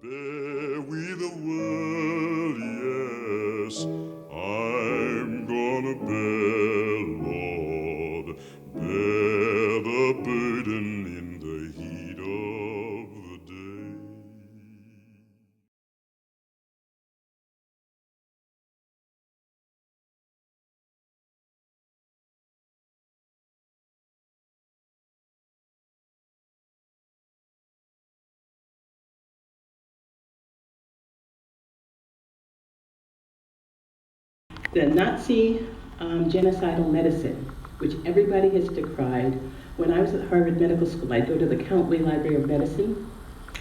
Bear we the world, yes, I'm gonna bear, Lord, bear the burden in the heat of the day. The Nazi genocidal medicine, which everybody has decried. When I was at Harvard Medical School, I'd go to the Countway Library of Medicine.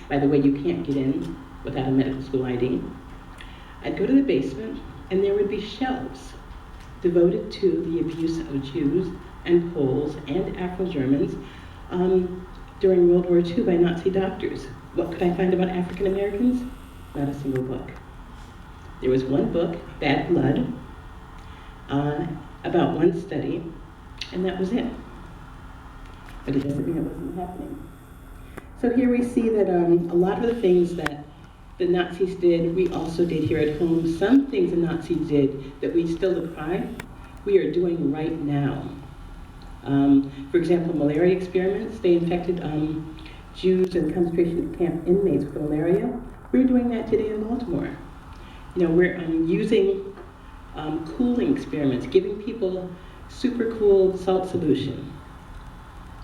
By the way, you can't get in without a medical school ID. I'd go to the basement, and there would be shelves devoted to the abuse of Jews and Poles and Afro-Germans during World War II by Nazi doctors. What could I find about African Americans? Not a single book. There was one book, Bad Blood, about one study, and that was it. But it doesn't mean it wasn't happening. So here we see that a lot of the things that the Nazis did, we also did here at home. Some things the Nazis did that we still decry, we are doing right now. For example, malaria experiments. They infected Jews and concentration camp inmates with malaria. We're doing that today in Baltimore. You know, we're using cooling experiments, giving people super cooled salt solution,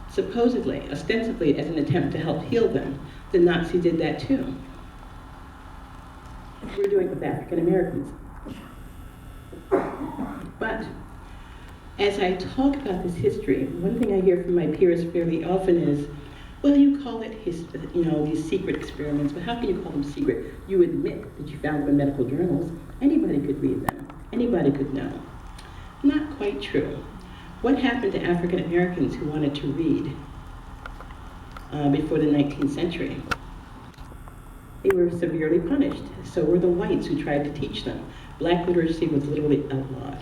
supposedly, ostensibly as an attempt to help heal them. The Nazis did that too. We're doing it with African Americans. But as I talk about this history, one thing I hear from my peers fairly often is, well, you call it these secret experiments, but how can you call them secret? You admit that you found them in medical journals. Anybody could read them. Anybody could know. Not quite true. What happened to African Americans who wanted to read before the 19th century? They were severely punished. So were the whites who tried to teach them. Black literacy was literally outlawed.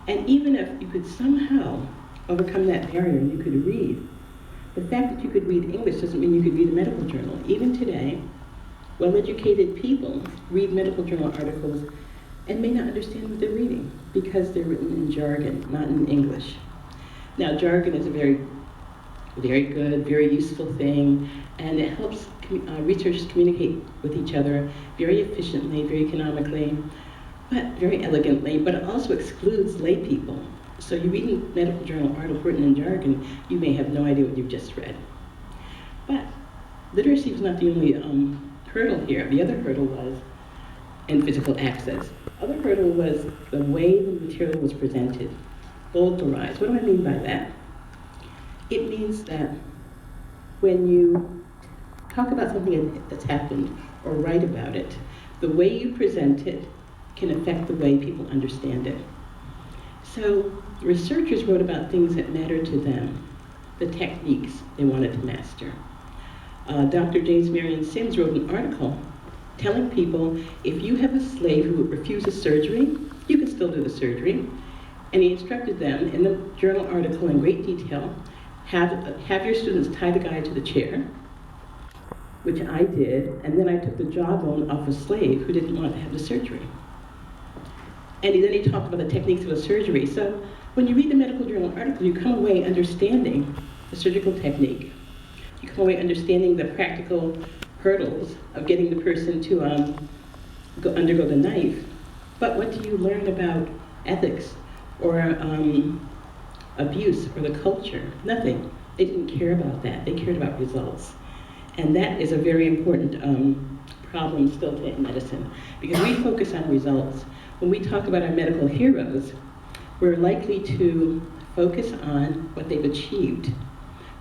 And even if you could somehow overcome that barrier and you could read, the fact that you could read English doesn't mean you could read a medical journal. Even today, well-educated people read medical journal articles and may not understand what they're reading because they're written in jargon, not in English. Now, jargon is a very, very good, very useful thing, and it helps researchers communicate with each other very efficiently, very economically, but very elegantly, but it also excludes lay people. So you read a medical journal article written in jargon, you may have no idea what you've just read. But literacy was not the only hurdle here. The other hurdle was in physical access. Other hurdle was the way the material was presented, vulgarized. What do I mean by that? It means that when you talk about something that's happened or write about it, the way you present it can affect the way people understand it. So researchers wrote about things that mattered to them, the techniques they wanted to master. Dr. James Marion Sims wrote an article telling people if you have a slave who refuses surgery, you can still do the surgery. And he instructed them in the journal article in great detail, have your students tie the guy to the chair, which I did, and then I took the jawbone off a slave who didn't want to have the surgery. And then he talked about the techniques of the surgery. So when you read the medical journal article, you come away understanding the surgical technique. You come away understanding the practical hurdles of getting the person to undergo the knife. But what do you learn about ethics or abuse or the culture? Nothing. They didn't care about that. They cared about results. And that is a very important problem still today in medicine, because we focus on results. When we talk about our medical heroes, we're likely to focus on what they've achieved,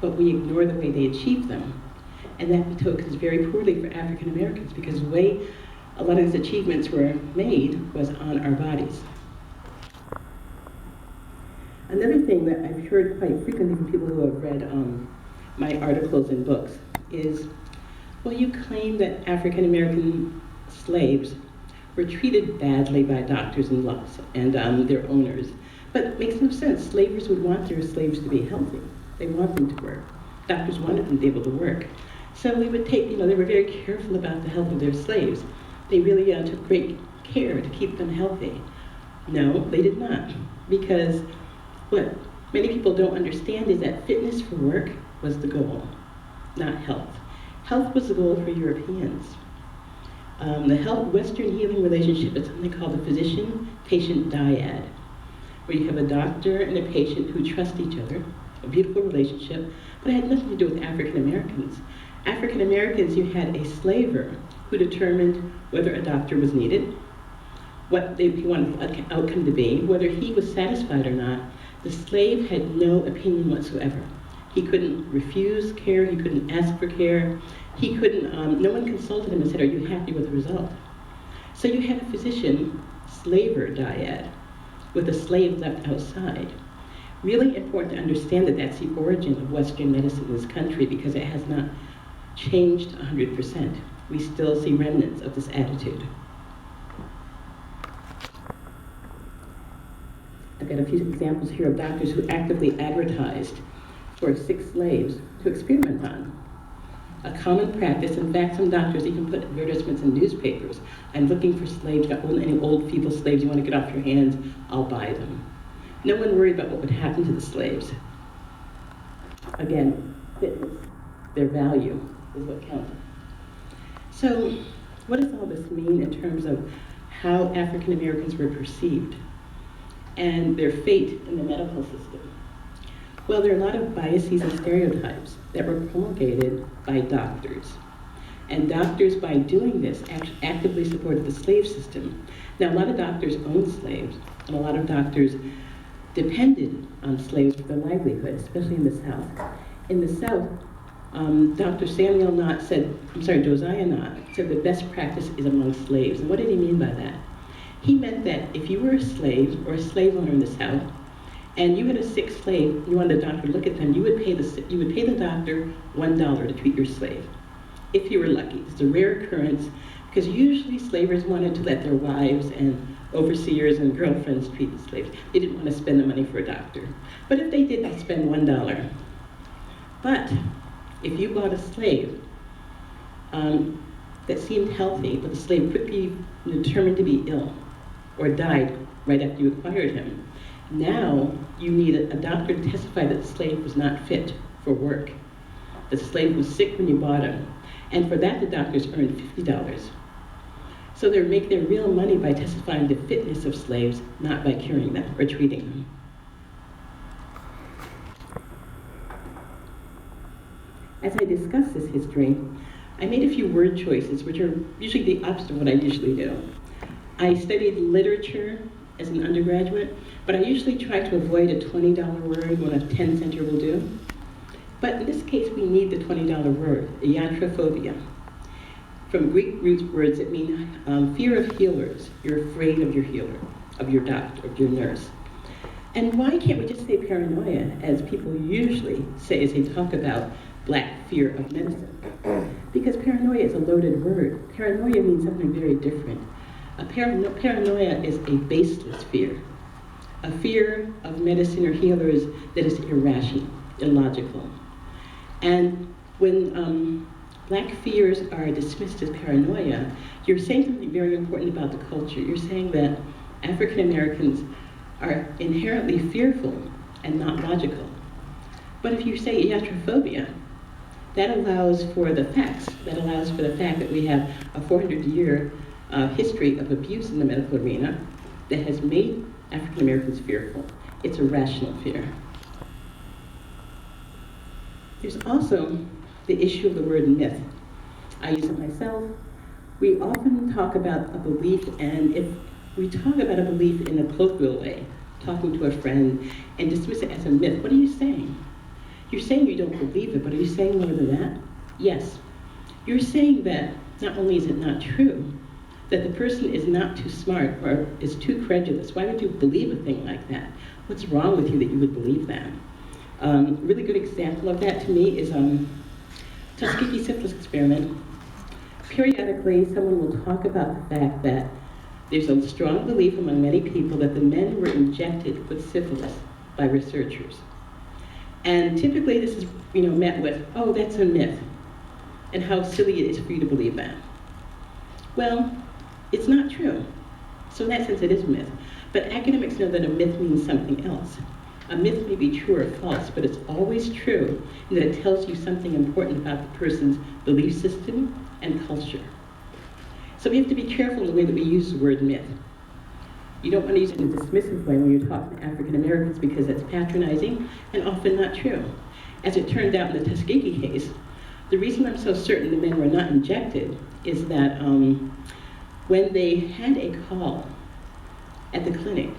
but we ignore the way they achieved them. And that betokens very poorly for African Americans, because the way a lot of these achievements were made was on our bodies. Another thing that I've heard quite frequently from people who have read my articles and books is, well, you claim that African American slaves were treated badly by doctors and their owners. But it makes no sense. Slavers would want their slaves to be healthy. They want them to work. Doctors wanted them to be able to work. So we would take, they were very careful about the health of their slaves. They really took great care to keep them healthy. No, they did not, because what many people don't understand is that fitness for work was the goal, not health. Health was the goal for Europeans. The Western healing relationship is something called the physician-patient dyad, where you have a doctor and a patient who trust each other, a beautiful relationship, but it had nothing to do with African Americans. African Americans, you had a slaver who determined whether a doctor was needed, what he wanted the outcome to be, whether he was satisfied or not. The slave had no opinion whatsoever. He couldn't refuse care, he couldn't ask for care, he couldn't, no one consulted him and said, are you happy with the result? So you had a physician-slaver dyad with a slave left outside. Really important to understand that that's the origin of Western medicine in this country, because it has not changed 100%. We still see remnants of this attitude. I've got a few examples here of doctors who actively advertised for sick slaves to experiment on. A common practice, in fact, some doctors even put advertisements in newspapers. I'm looking for slaves, any old feeble slaves you want to get off your hands, I'll buy them. No one worried about what would happen to the slaves. Again, fitness, their value is what counted. So what does all this mean in terms of how African Americans were perceived and their fate in the medical system? Well, there are a lot of biases and stereotypes that were promulgated by doctors. And doctors, by doing this, actively supported the slave system. Now, a lot of doctors owned slaves, and a lot of doctors depended on slaves for their livelihood, especially in the South. In the South, Josiah Knott said the best practice is among slaves. And what did he mean by that? He meant that if you were a slave or a slave owner in the South, and you had a sick slave, you wanted the doctor to look at them, you would pay the doctor $1 to treat your slave, if you were lucky. It's a rare occurrence, because usually slavers wanted to let their wives and overseers and girlfriends treat the slaves. They didn't want to spend the money for a doctor. But if they did, they'd spend $1. But if you bought a slave that seemed healthy, but the slave quickly determined to be ill or died right after you acquired him, now you need a doctor to testify that the slave was not fit for work. The slave was sick when you bought him. And for that, the doctors earned $50. So they make their real money by testifying the fitness of slaves, not by curing them or treating them. As I discuss this history, I made a few word choices, which are usually the opposite of what I usually do. I studied literature as an undergraduate, but I usually try to avoid a $20 word when a 10-center will do. But in this case, we need the $20 word, iatrophobia. From Greek root words that mean fear of healers. You're afraid of your healer, of your doctor, of your nurse. And why can't we just say paranoia, as people usually say as they talk about Black fear of medicine? Because paranoia is a loaded word. Paranoia means something very different. Paranoia is a baseless fear, a fear of medicine or healers that is irrational, illogical. And when Black fears are dismissed as paranoia, you're saying something very important about the culture. You're saying that African Americans are inherently fearful and not logical. But if you say iatrophobia, that allows for the facts. That allows for the fact that we have a 400-year history of abuse in the medical arena that has made African Americans fearful. It's a rational fear. There's also the issue of the word myth. I use it myself. We often talk about a belief, and if we talk about a belief in a colloquial way, talking to a friend, and dismiss it as a myth, what are you saying? You're saying you don't believe it, but are you saying more than that? Yes. You're saying that not only is it not true, that the person is not too smart or is too credulous. Why would you believe a thing like that? What's wrong with you that you would believe that? A really good example of that to me is Tuskegee syphilis experiment. Periodically, someone will talk about the fact that there's a strong belief among many people that the men were injected with syphilis by researchers. And typically this is met with, oh, that's a myth. and how silly it is for you to believe that. Well, it's not true. So in that sense, it is a myth. But academics know that a myth means something else. A myth may be true or false, but it's always true in that it tells you something important about the person's belief system and culture. So we have to be careful in the way that we use the word myth. You don't want to use it in a dismissive way when you're talking to African Americans because that's patronizing and often not true. As it turned out in the Tuskegee case, the reason I'm so certain the men were not injected is that when they had a call at the clinic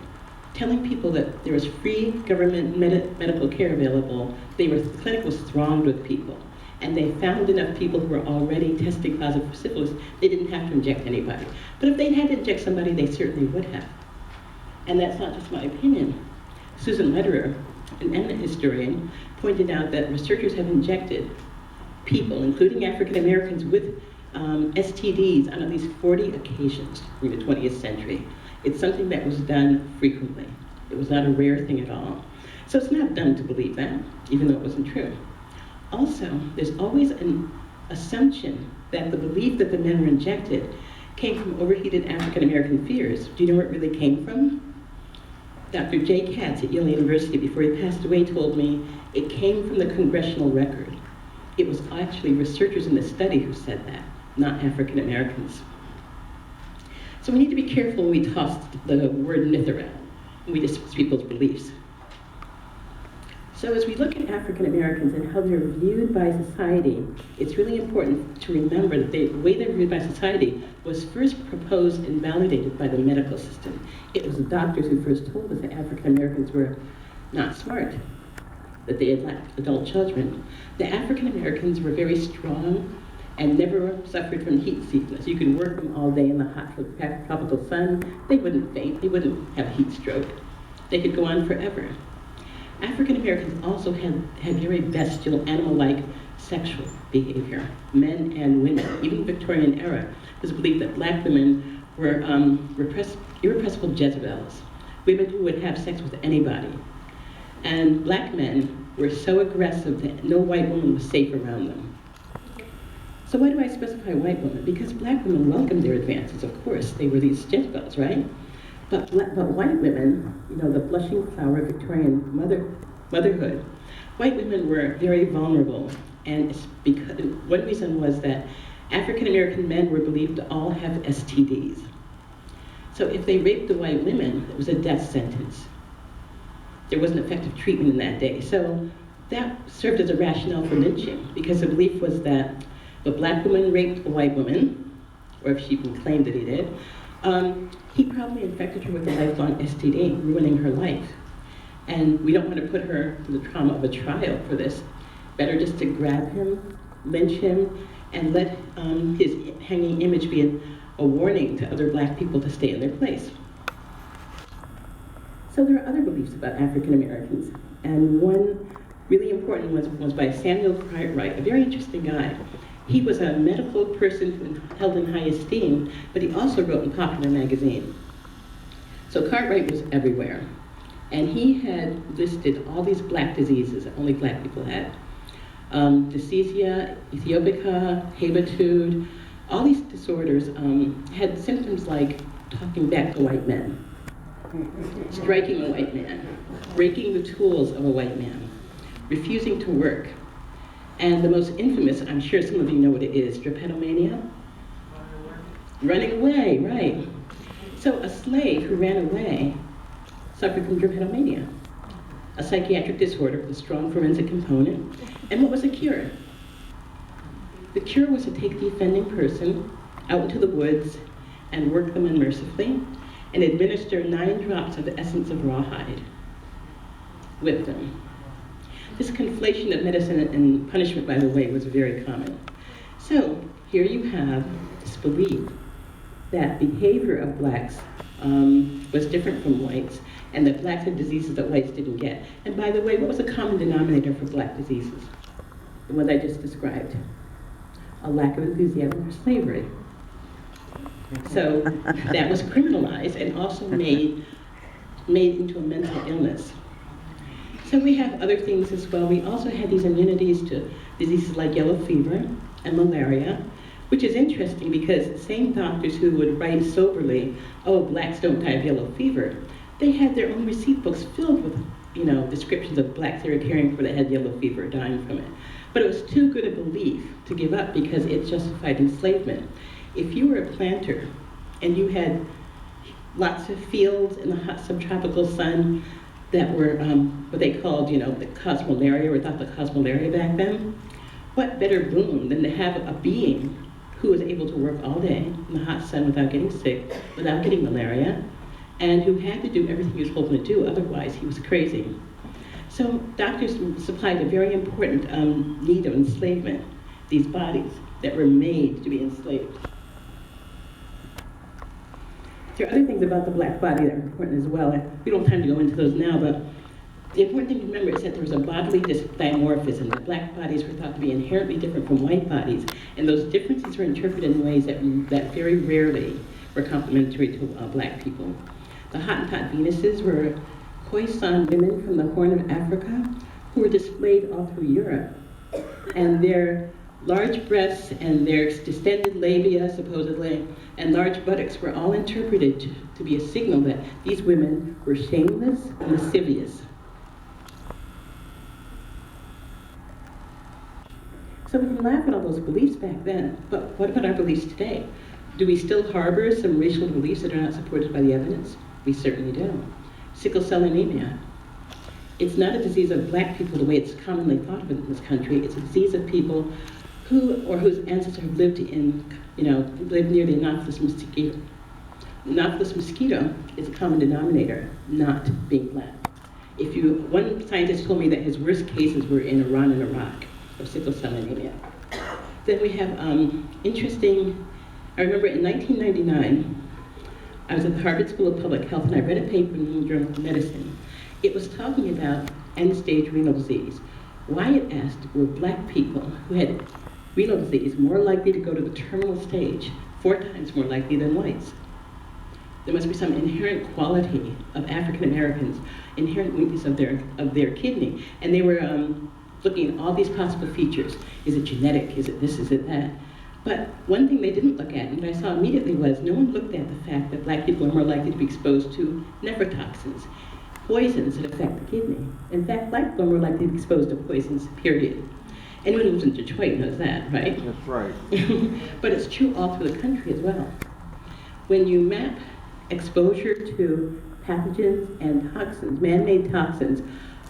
telling people that there was free government medical care available, the clinic was thronged with people. And they found enough people who were already testing positive for syphilis, they didn't have to inject anybody. But if they had to inject somebody, they certainly would have. And that's not just my opinion. Susan Lederer, an eminent historian, pointed out that researchers have injected people, including African Americans, with STDs on at least 40 occasions during the 20th century. It's something that was done frequently. It was not a rare thing at all. So it's not dumb to believe that, even though it wasn't true. Also, there's always an assumption that the belief that the men were injected came from overheated African American fears. Do you know where it really came from? Dr. J. Katz at Yale University, before he passed away, told me it came from the congressional record. It was actually researchers in the study who said that, not African Americans. So we need to be careful when we toss the word myth around, when we dismiss people's beliefs. So as we look at African Americans and how they're viewed by society, it's really important to remember that the way they're viewed by society was first proposed and validated by the medical system. It was the doctors who first told us that African Americans were not smart, that they had lacked adult judgment. The African Americans were very strong and never suffered from heat sickness. You could work them all day in the hot tropical sun. They wouldn't faint, they wouldn't have a heat stroke. They could go on forever. African Americans also had very bestial, animal-like sexual behavior, men and women. Even the Victorian era, it was believed that black women were irrepressible Jezebels, women who would have sex with anybody. And black men were so aggressive that no white woman was safe around them. So why do I specify white women? Because black women welcomed their advances, of course. They were these Jezebels, right? But white women, you know, the blushing flower of Victorian motherhood, white women were very vulnerable. And it's because, one reason was that African American men were believed to all have STDs. So if they raped the white women, it was a death sentence. There wasn't effective treatment in that day. So that served as a rationale for lynching, because the belief was that if a black woman raped a white woman, or if she even claimed that he did, he probably infected her with a lifelong STD, ruining her life. And we don't want to put her through the trauma of a trial for this. Better just to grab him, lynch him, and let his hanging image be a warning to other black people to stay in their place. So there are other beliefs about African Americans, and one really important one was by Samuel Wright, a very interesting guy. He was a medical person held in high esteem, but he also wrote in Popular magazine. So Cartwright was everywhere. And he had listed all these black diseases that only black people had. Dysphagia, Ethiopica, habitude, all these disorders had symptoms like talking back to white men, striking a white man, breaking the tools of a white man, refusing to work. And the most infamous, I'm sure some of you know what it is, drapetomania? Running away, right. So a slave who ran away suffered from drapetomania, a psychiatric disorder with a strong forensic component. And what was the cure? The cure was to take the offending person out into the woods and work them unmercifully and administer 9 drops of the essence of rawhide. Whip them. This conflation of medicine and punishment, by the way, was very common. So here you have this belief that behavior of blacks was different from whites, and that blacks had diseases that whites didn't get. And by the way, what was the common denominator for black diseases? The ones I just described. A lack of enthusiasm for slavery. So that was criminalized and also made into a mental illness. So we have other things as well. We also had these immunities to diseases like yellow fever, and malaria, which is interesting because the same doctors who would write soberly, oh, blacks don't die of yellow fever, they had their own receipt books filled with, descriptions of blacks they were caring for that had yellow fever, dying from it. But it was too good a belief to give up because it justified enslavement. If you were a planter and you had lots of fields in the hot subtropical sun that were what they called, that caused malaria, or thought that caused malaria back then, what better boon than to have a being who was able to work all day in the hot sun without getting sick, without getting malaria, and who had to do everything he was told to do, otherwise he was crazy. So doctors supplied a very important need of enslavement, these bodies that were made to be enslaved. There are other things about the black body that are important as well. We don't have time to go into those now, but the important thing to remember is that there was a bodily dimorphism, that black bodies were thought to be inherently different from white bodies, and those differences were interpreted in ways that very rarely were complementary to black people. The Hottentot Venuses were Khoisan women from the Horn of Africa who were displayed all through Europe, and their large breasts and their distended labia, supposedly, and large buttocks were all interpreted to be a signal that these women were shameless and lascivious. So we can laugh at all those beliefs back then, but what about our beliefs today? Do we still harbor some racial beliefs that are not supported by the evidence? We certainly do. Sickle cell anemia. It's not a disease of black people the way it's commonly thought of in this country. It's a disease of people whose ancestors have lived lived near the Anopheles mosquito. The Anopheles mosquito is a common denominator, not being black. One scientist told me that his worst cases were in Iran and Iraq of sickle cell anemia. Then we have I remember in 1999, I was at the Harvard School of Public Health and I read a paper in the Journal of Medicine. It was talking about end-stage renal disease. Why, it asked, were black people who had renal disease more likely to go to the terminal stage, 4 times more likely than whites? There must be some inherent quality of African Americans, inherent weakness of their kidney. And they were looking at all these possible features. Is it genetic? Is it this? Is it that? But one thing they didn't look at, and I saw immediately, was no one looked at the fact that black people are more likely to be exposed to nephrotoxins, poisons that affect the kidney. In fact, black people are more likely to be exposed to poisons, period. Anyone who lives in Detroit knows that, right? That's right. But it's true all through the country as well. When you map exposure to pathogens and toxins, man-made toxins,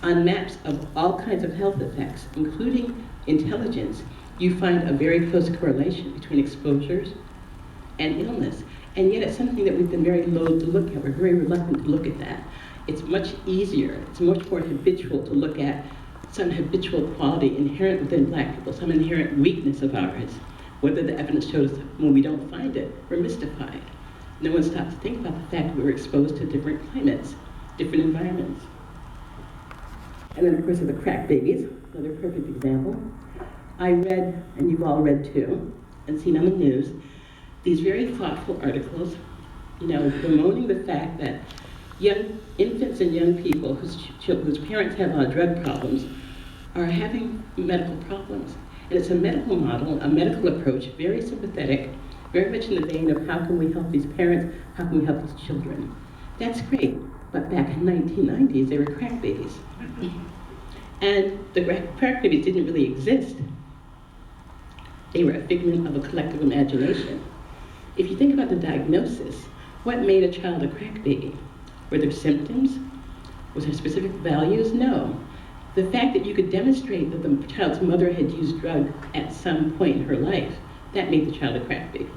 on maps of all kinds of health effects, including intelligence, you find a very close correlation between exposures and illness. And yet it's something that we've been very loath to look at. We're very reluctant to look at that. It's much easier, it's much more habitual to look at some habitual quality inherent within black people, some inherent weakness of ours. Whether the evidence shows when we don't find it, we're mystified. No one stops to think about the fact that we were exposed to different climates, different environments. And then, of course, the crack babies, another perfect example. I read, and you've all read too, and seen on the news, these very thoughtful articles, bemoaning the fact that young infants and young people whose parents have drug problems are having medical problems. And it's a medical model, a medical approach, very sympathetic, very much in the vein of how can we help these parents, how can we help these children. That's great, but back in the 1990s, they were crack babies. And the crack babies didn't really exist. They were a figment of a collective imagination. If you think about the diagnosis, what made a child a crack baby? Were there symptoms? Was there specific values? No. The fact that you could demonstrate that the child's mother had used drugs at some point in her life, that made the child a crack baby.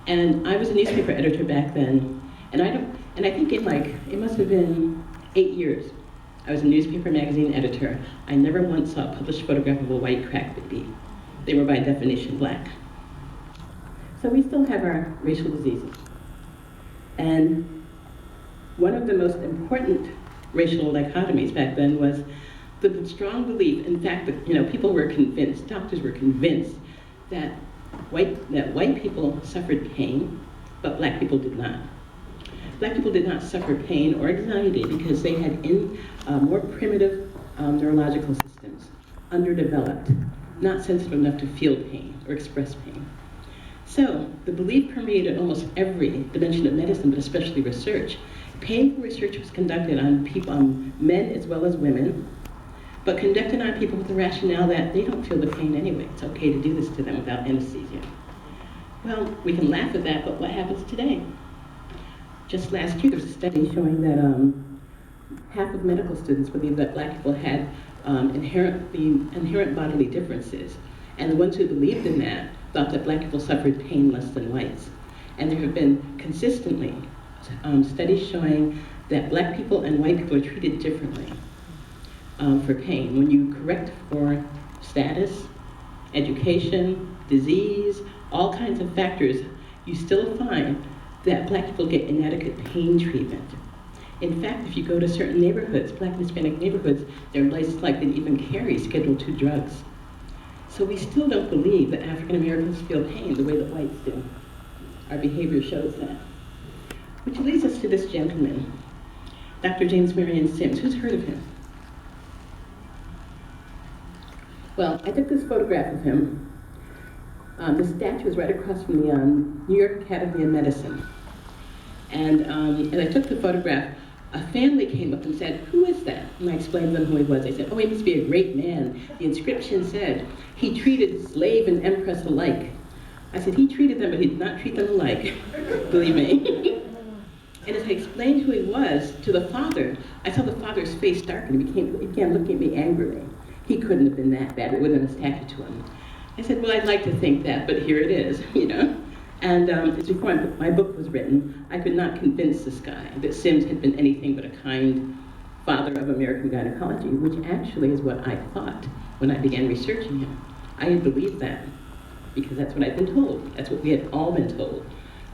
And I was a newspaper editor back then, and I think it must have been 8 years. I was a newspaper magazine editor. I never once saw a published photograph of a white crack baby. They were by definition black. So we still have our racial diseases. And one of the most important racial dichotomies back then was the strong belief, in fact, that people were convinced, doctors were convinced that white people suffered pain, but black people did not. Black people did not suffer pain or anxiety because they had more primitive neurological systems, underdeveloped, not sensitive enough to feel pain or express pain. So the belief permeated almost every dimension of medicine, but especially research. Painful research was conducted on people, men as well as women, but conducted on people with the rationale that they don't feel the pain anyway. It's okay to do this to them without anesthesia. Well, we can laugh at that, but what happens today? Just last year, there was a study showing that half of medical students believe that black people had inherent bodily differences. And the ones who believed in that thought that black people suffered pain less than whites. And there have been consistently studies showing that black people and white people are treated differently for pain. When you correct for status, education, disease, all kinds of factors, you still find that black people get inadequate pain treatment. In fact, if you go to certain neighborhoods, black and Hispanic neighborhoods, they're less likely to even carry Schedule II drugs. So we still don't believe that African Americans feel pain the way that whites do. Our behavior shows that. Which leads us to this gentleman, Dr. James Marion Sims. Who's heard of him? Well, I took this photograph of him. The statue is right across from the New York Academy of Medicine. And as I took the photograph, a family came up and said, "Who is that?" And I explained to them who he was. They said, "Oh, he must be a great man. The inscription said, he treated slave and empress alike." I said, "He treated them, but he did not treat them alike." Believe me. And as I explained who he was to the father, I saw the father's face darken. He began looking at me angrily. He couldn't have been that bad. It wasn't a statue to him. I said, "Well, I'd like to think that, but here it is," you know. And it's before my book was written, I could not convince this guy that Sims had been anything but a kind father of American gynecology, which actually is what I thought when I began researching him. I had believed that because that's what I'd been told. That's what we had all been told.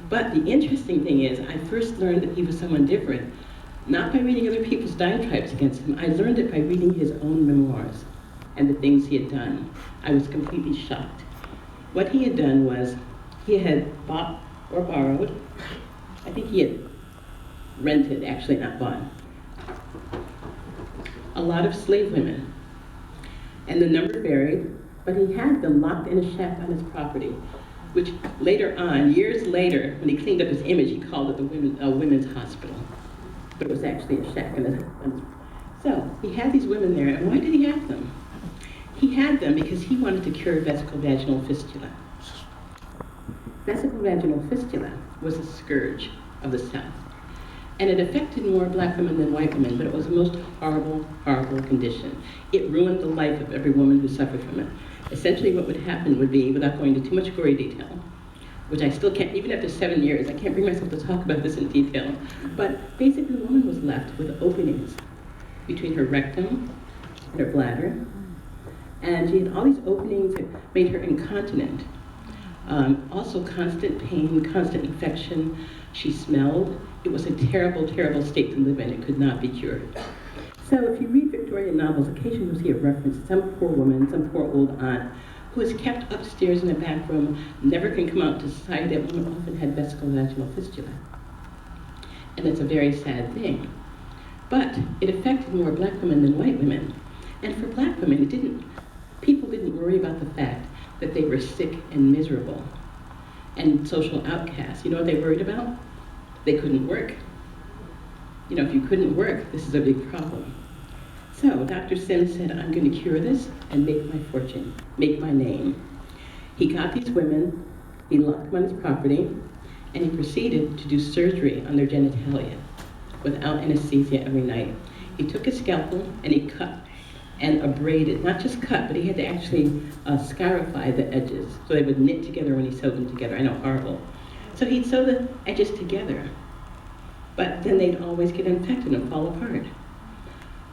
But the interesting thing is, I first learned that he was someone different, not by reading other people's diatribes against him. I learned it by reading his own memoirs and the things he had done. I was completely shocked. What he had done was, he had bought or borrowed, I think he had rented, actually not bought, a lot of slave women. And the number varied, but he had them locked in a shack on his property, which later on, years later, when he cleaned up his image, he called it the women's hospital. But it was actually a shack. So he had these women there, and why did he have them? He had them because he wanted to cure vesicovaginal fistula. Vesicovaginal fistula was a scourge of the South. And it affected more black women than white women, but it was the most horrible, horrible condition. It ruined the life of every woman who suffered from it. Essentially what would happen would be, without going into too much gory detail, which I still can't, even after 7 years, I can't bring myself to talk about this in detail, but basically the woman was left with openings between her rectum and her bladder, and she had all these openings that made her incontinent. Also constant pain, constant infection. She smelled. It was a terrible, terrible state to live in. It could not be cured. So if you read Victorian novels, occasionally you'll see a reference to some poor woman, some poor old aunt, who is kept upstairs in a back room, never can come out to society. That woman often had vesicovaginal fistula. And it's a very sad thing. But it affected more black women than white women. And for black women, people didn't worry about the fact that they were sick and miserable and social outcasts. You know what they worried about? They couldn't work. You know, if you couldn't work, this is a big problem. So Dr. Sims said, "I'm going to cure this and make my fortune, make my name." He got these women, he locked them on his property, and he proceeded to do surgery on their genitalia without anesthesia every night. He took a scalpel and he cut and abraded, not just cut, but he had to actually scarify the edges so they would knit together when he sewed them together. I know, horrible. So he'd sew the edges together, but then they'd always get infected and fall apart.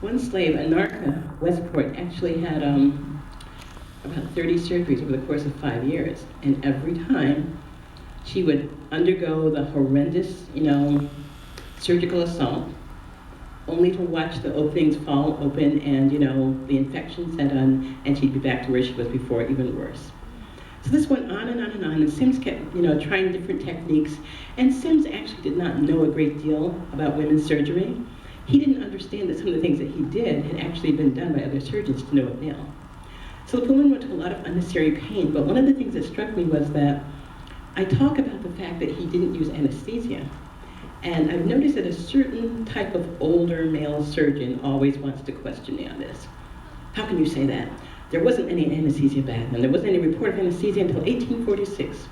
One slave, Anarcha Westport, actually had about 30 surgeries over the course of 5 years, and every time she would undergo the horrendous, surgical assault, only to watch the openings fall open and, the infection set on, and she'd be back to where she was before, even worse. So this went on and on and on, and Sims kept, trying different techniques, and Sims actually did not know a great deal about women's surgery. He didn't understand that some of the things that he did had actually been done by other surgeons to no avail. So So the woman went to a lot of unnecessary pain, but one of the things that struck me was that I talk about the fact that he didn't use anesthesia. And I've noticed that a certain type of older male surgeon always wants to question me on this. How can you say that? There wasn't any anesthesia back then. There wasn't any report of anesthesia until 1846.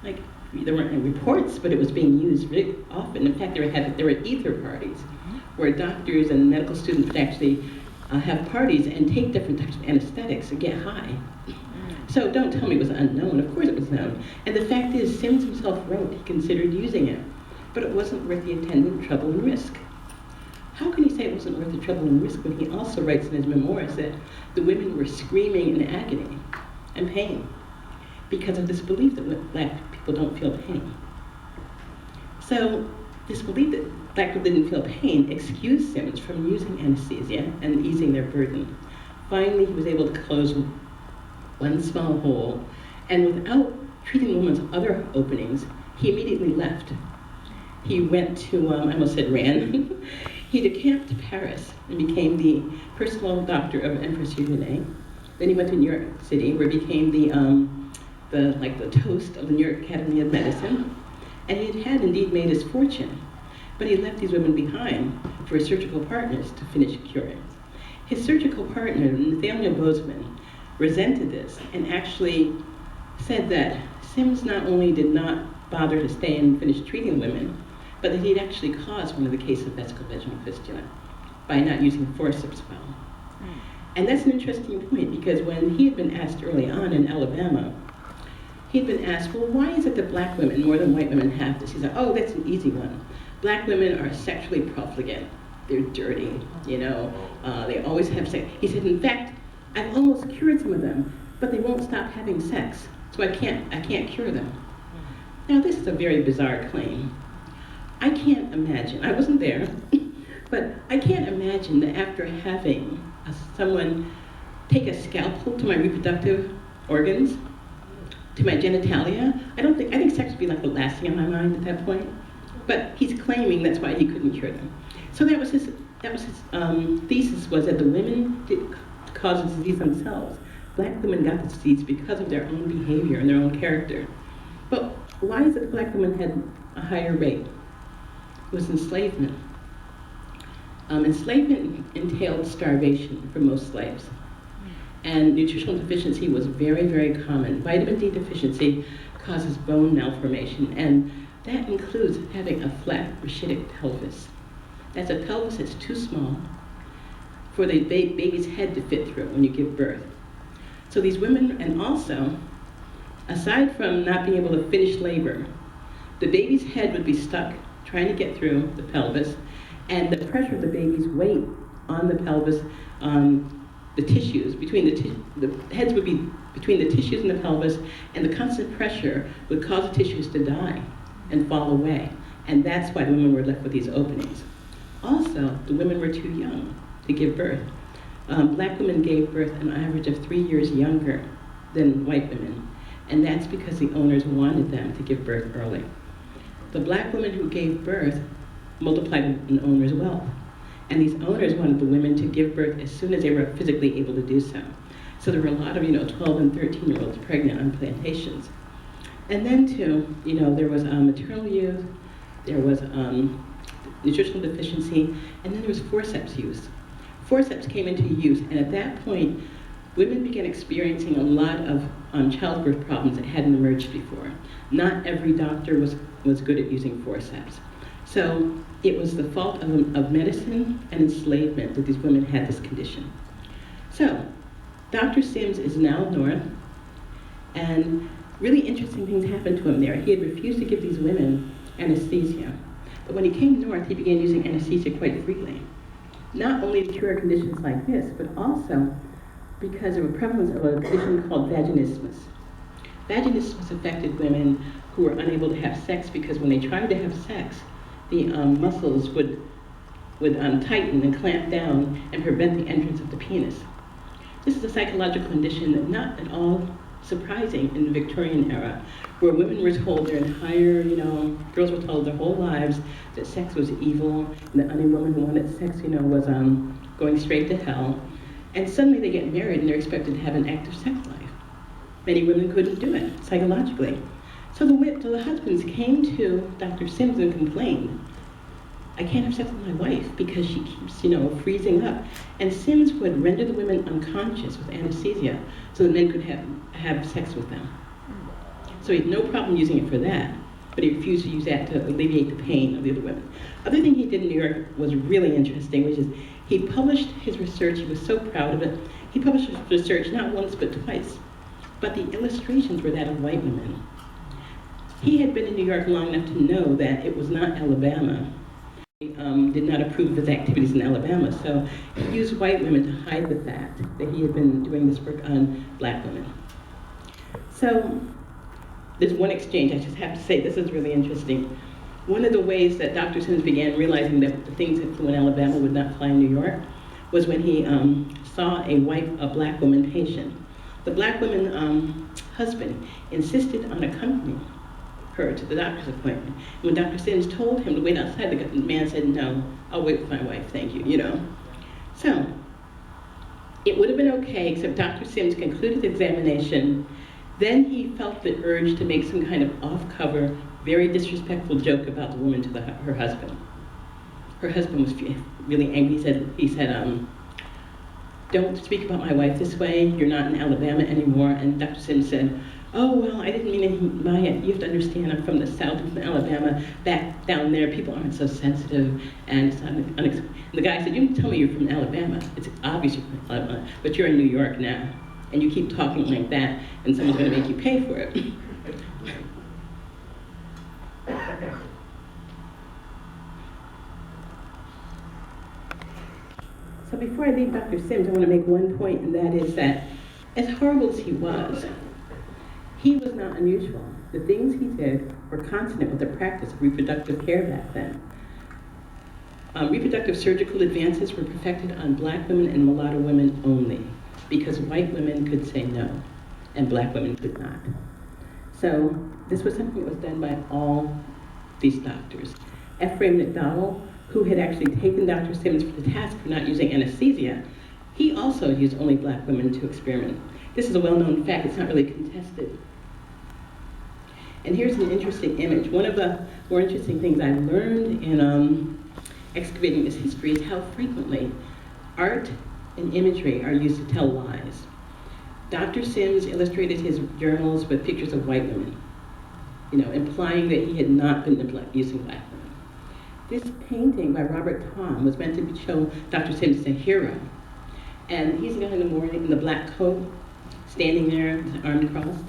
Like, there weren't any reports, but it was being used very often. In fact, there were ether parties where doctors and medical students would actually have parties and take different types of anesthetics and get high. So don't tell me it was unknown. Of course it was known. And the fact is, Sims himself wrote he considered using it, but it wasn't worth the attendant trouble and risk. How can he say it wasn't worth the trouble and risk when he also writes in his memoirs that the women were screaming in agony and pain because of this belief that black people don't feel pain? So this belief that black people didn't feel pain excused Sims from using anesthesia and easing their burden. Finally, he was able to close one small hole, and without treating the woman's other openings, he immediately left. He went to, I almost said ran, he decamped to Paris and became the personal doctor of Empress Eugenie. Then he went to New York City, where he became the toast of the New York Academy of Medicine. And he had indeed made his fortune, but he left these women behind for his surgical partners to finish curing. His surgical partner, Nathaniel Bozeman, resented this and actually said that Sims not only did not bother to stay and finish treating women, but that he'd actually caused one of the cases of vesico-vaginal fistula by not using forceps well. And that's an interesting point, because when he had been asked early on in Alabama, he'd been asked, well, why is it that black women more than white women have this? He said, oh, that's an easy one. Black women are sexually profligate. They're dirty, they always have sex. He said, in fact, I've almost cured some of them, but they won't stop having sex, so I can't cure them. Now, this is a very bizarre claim. I can't imagine, I wasn't there, but I can't imagine that after having someone take a scalpel to my reproductive organs, to my genitalia, I think sex would be like the last thing on my mind at that point. But he's claiming that's why he couldn't cure them. So that was his thesis, was that the women did cause the disease themselves. Black women got the disease because of their own behavior and their own character. But why is it that black women had a higher rate? It was enslavement. Enslavement entailed starvation for most slaves. And nutritional deficiency was very, very common. Vitamin D deficiency causes bone malformation, and that includes having a flat, rachitic pelvis. That's a pelvis that's too small for the baby's head to fit through when you give birth. So these women, and also, aside from not being able to finish labor, the baby's head would be stuck trying to get through the pelvis, and the pressure of the baby's weight on the pelvis, the tissues, the heads would be between the tissues and the pelvis, and the constant pressure would cause the tissues to die and fall away. And that's why the women were left with these openings. Also, the women were too young to give birth. Black women gave birth an average of 3 years younger than white women, and that's because the owners wanted them to give birth early. The black women who gave birth multiplied an owner's wealth, and these owners wanted the women to give birth as soon as they were physically able to do so. So there were a lot of 12 and 13-year-olds pregnant on plantations. And then too, there was maternal youth, there was nutritional deficiency, and then there was forceps use. Forceps came into use, and at that point, women began experiencing a lot of childbirth problems that hadn't emerged before. Not every doctor was good at using forceps. So it was the fault of medicine and enslavement that these women had this condition. So Dr. Sims is now north, and really interesting things happened to him there. He had refused to give these women anesthesia, but when he came north, he began using anesthesia quite freely. Not only to cure conditions like this, but also because of a prevalence of a condition called vaginismus. Vaginismus affected women who were unable to have sex because when they tried to have sex, the muscles would tighten and clamp down and prevent the entrance of the penis. This is a psychological condition that not at all surprising in the Victorian era, where women were told their entire, girls were told their whole lives that sex was evil, and that any woman who wanted sex, was going straight to hell. And suddenly they get married and they're expected to have an active sex life. Many women couldn't do it psychologically. So the husbands came to Dr. Sims and complained, I can't have sex with my wife because she keeps, freezing up. And Sims would render the women unconscious with anesthesia so the men could have sex with them. So he had no problem using it for that, but he refused to use that to alleviate the pain of the other women. Other thing he did in New York was really interesting, which is he published his research. He was so proud of it. He published his research not once but twice, but the illustrations were that of white women. He had been in New York long enough to know that it was not Alabama. He did not approve of his activities in Alabama, so he used white women to hide the fact that he had been doing this work on black women. So there's one exchange, I just have to say, this is really interesting. One of the ways that Dr. Sims began realizing that the things that flew in Alabama would not fly in New York was when he saw a black woman patient. The black woman husband insisted on accompanying her to the doctor's appointment. When Dr. Sims told him to wait outside, the man said, no, I'll wait with my wife, thank you, So, it would have been okay, except Dr. Sims concluded the examination. Then he felt the urge to make some kind of off-cover, very disrespectful joke about the woman to her husband. Her husband was really angry. He said, don't speak about my wife this way. You're not in Alabama anymore. And Dr. Sims said, oh, well, I didn't mean anything by it. You have to understand, I'm from the South, I'm from Alabama. Back down there, people aren't so sensitive. And the guy said, you can tell me you're from Alabama. It's obvious you're from Alabama, but you're in New York now. And you keep talking like that, and someone's going to make you pay for it. So before I leave Dr. Sims, I want to make one point, and that is that as horrible as he was not unusual. The things he did were consonant with the practice of reproductive care back then. Reproductive surgical advances were perfected on black women and mulatto women only, because white women could say no, and black women could not. So this was something that was done by all these doctors. Ephraim McDowell, who had actually taken Dr. Sims for the task for not using anesthesia, he also used only black women to experiment. This is a well-known fact, it's not really contested. And here's an interesting image. One of the more interesting things I learned in excavating this history is how frequently art and imagery are used to tell lies. Dr. Sims illustrated his journals with pictures of white women, implying that he had not been using black women. This painting by Robert Tom was meant to show Dr. Sims as a hero. And he's a guy in the morning in the black coat, standing there with his arms crossed.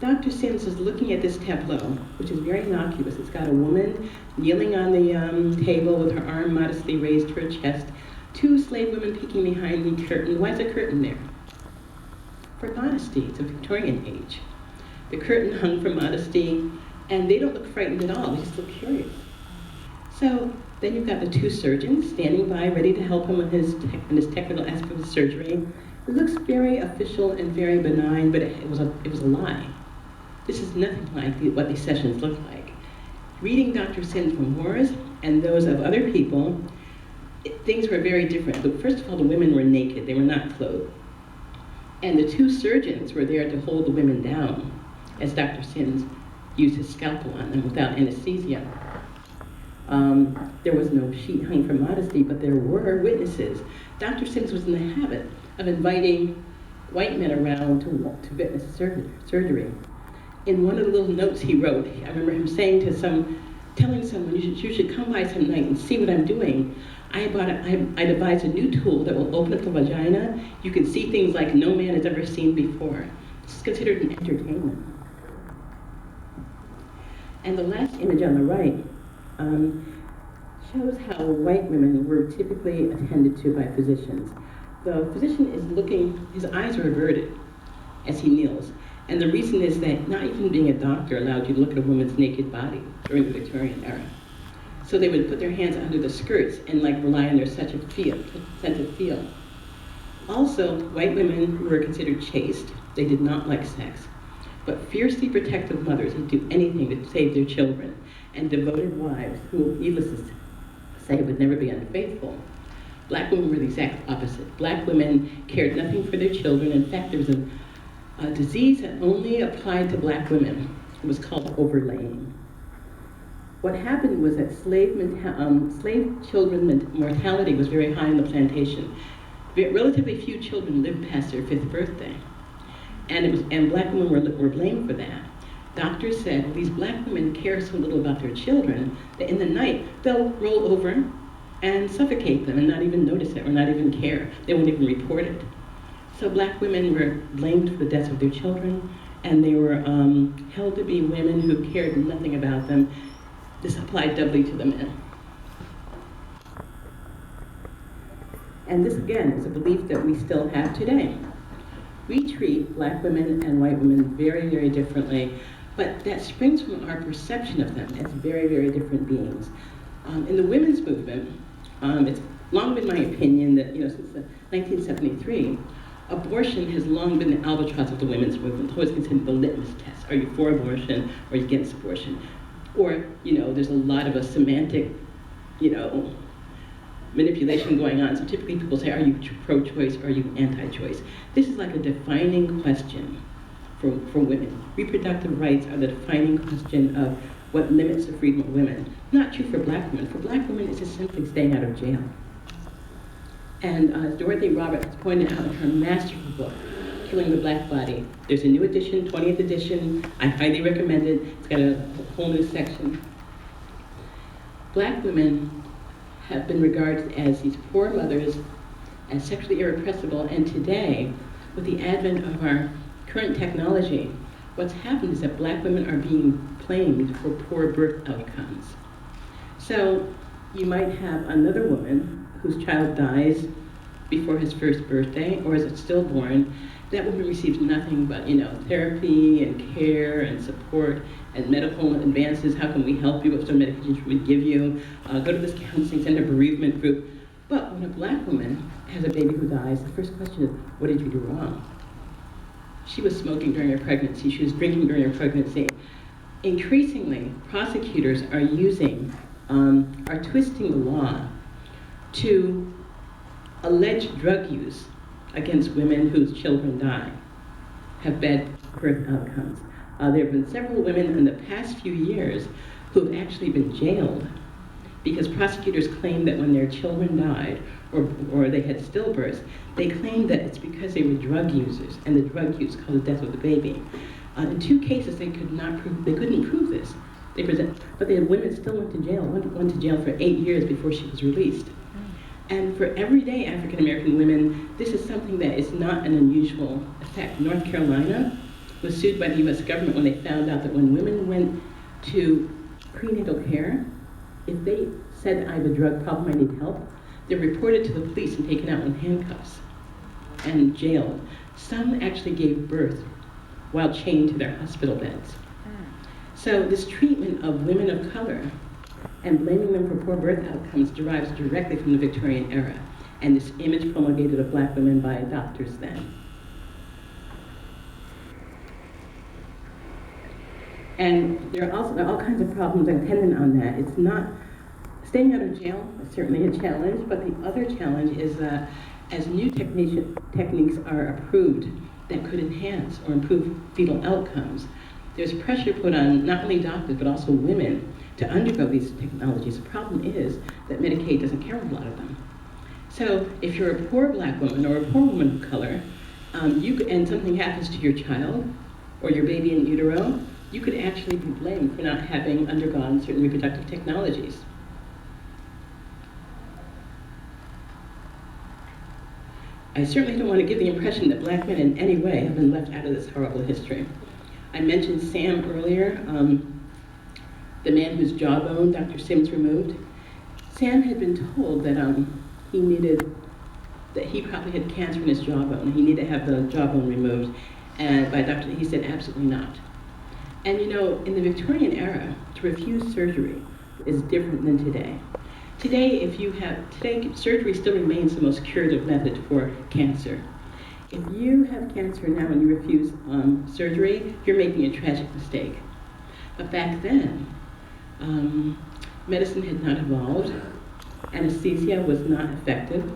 Dr. Sims is looking at this tableau, which is very innocuous. It's got a woman kneeling on the table with her arm modestly raised to her chest, two slave women peeking behind the curtain. Why is a curtain there? For modesty. It's a Victorian age. The curtain hung for modesty, and they don't look frightened at all. They just look curious. So then you've got the two surgeons standing by, ready to help him in his technical aspect of surgery. It looks very official and very benign, but it was a lie. This is nothing like what these sessions look like. Reading Dr. Sims' memoirs and those of other people, things were very different. But first of all, the women were naked. They were not clothed. And the two surgeons were there to hold the women down as Dr. Sims used his scalpel on them without anesthesia. There was no sheet hung for modesty, but there were witnesses. Dr. Sims was in the habit of inviting white men around to witness surgery. In one of the little notes he wrote, I remember him telling someone, you should come by some night and see what I'm doing. I devised a new tool that will open up the vagina. You can see things like no man has ever seen before. This is considered an entertainment. And the last image on the right shows how white women were typically attended to by physicians. The physician is looking, his eyes are averted as he kneels. And the reason is that not even being a doctor allowed you to look at a woman's naked body during the Victorian era. So they would put their hands under the skirts and rely on their sense of feel. Also, white women were considered chaste. They did not like sex, but fiercely protective mothers would do anything to save their children, and devoted wives who, needless to say, would never be unfaithful. Black women were the exact opposite. Black women cared nothing for their children. In fact, there was a disease that only applied to black women. It was called overlaying. What happened was that slave children mortality was very high on the plantation. Relatively few children lived past their 5th birthday. And black women were blamed for that. Doctors said, well, these black women care so little about their children that in the night they'll roll over and suffocate them and not even notice it or not even care. They won't even report it. So black women were blamed for the deaths of their children, and they were held to be women who cared nothing about them. This applied doubly to the men. And this, again, is a belief that we still have today. We treat black women and white women very, very differently, but that springs from our perception of them as very, very different beings. In the women's movement, it's long been my opinion that, since 1973, abortion has long been the albatross of the women's movement. It's always considered the litmus test. Are you for abortion or are you against abortion? Or, there's a lot of a semantic, manipulation going on. So typically people say, are you pro-choice or are you anti-choice? This is like a defining question for women. Reproductive rights are the defining question of what limits the freedom of women. Not true for black women. For black women, it's just simply staying out of jail. And as Dorothy Roberts pointed out in her masterful book, Killing the Black Body, there's a new edition, 20th edition. I highly recommend it. It's got a whole new section. Black women have been regarded as these poor mothers, as sexually irrepressible, and today, with the advent of our current technology, what's happened is that black women are being blamed for poor birth outcomes. So you might have another woman whose child dies before his 1st birthday, or is it stillborn. That woman receives nothing but, therapy and care and support and medical advances. How can we help you? What sort of medication should we give you? Go to this counseling center, bereavement group. But when a black woman has a baby who dies, the first question is, what did you do wrong? She was smoking during her pregnancy. She was drinking during her pregnancy. Increasingly, prosecutors are are twisting the law to allege drug use against women whose children die, have bad birth outcomes. There have been several women in the past few years who have actually been jailed because prosecutors claimed that when their children died or they had stillbirths, they claimed that it's because they were drug users and the drug use caused the death of the baby. In 2 cases, they couldn't prove this. But the women still went to jail. One went to jail for 8 years before she was released. And for everyday African American women, this is something that is not an unusual effect. North Carolina was sued by the US government when they found out that when women went to prenatal care, if they said, I have a drug problem, I need help, they're reported to the police and taken out in handcuffs and jailed. Some actually gave birth while chained to their hospital beds. So this treatment of women of color and blaming them for poor birth outcomes derives directly from the Victorian era and this image promulgated of black women by doctors then. And there are all kinds of problems attendant on that. It's not, staying out of jail is certainly a challenge, but the other challenge is that as new techniques are approved that could enhance or improve fetal outcomes, there's pressure put on not only doctors but also women to undergo these technologies. The problem is that Medicaid doesn't cover a lot of them. So if you're a poor black woman or a poor woman of color, and something happens to your child or your baby in utero, you could actually be blamed for not having undergone certain reproductive technologies. I certainly don't want to give the impression that black men in any way have been left out of this horrible history. I mentioned Sam earlier, the man whose jawbone Dr. Sims removed. Sam had been told that he probably had cancer in his jawbone. He needed to have the jawbone removed. And by a doctor, he said absolutely not. And in the Victorian era, to refuse surgery is different than today. Today, surgery still remains the most curative method for cancer. If you have cancer now and you refuse surgery, you're making a tragic mistake. But back then, medicine had not evolved. Anesthesia was not effective,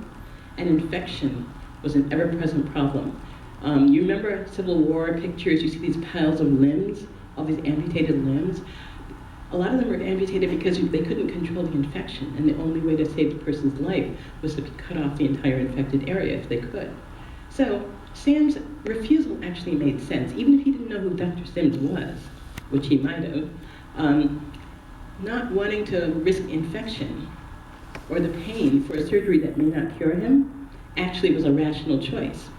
and infection was an ever-present problem. You remember Civil War pictures, you see these piles of limbs, all these amputated limbs. A lot of them were amputated because they couldn't control the infection, and the only way to save the person's life was to cut off the entire infected area if they could. So Sam's refusal actually made sense, even if he didn't know who Dr. Sims was, which he might have. Not wanting to risk infection or the pain for a surgery that may not cure him actually was a rational choice.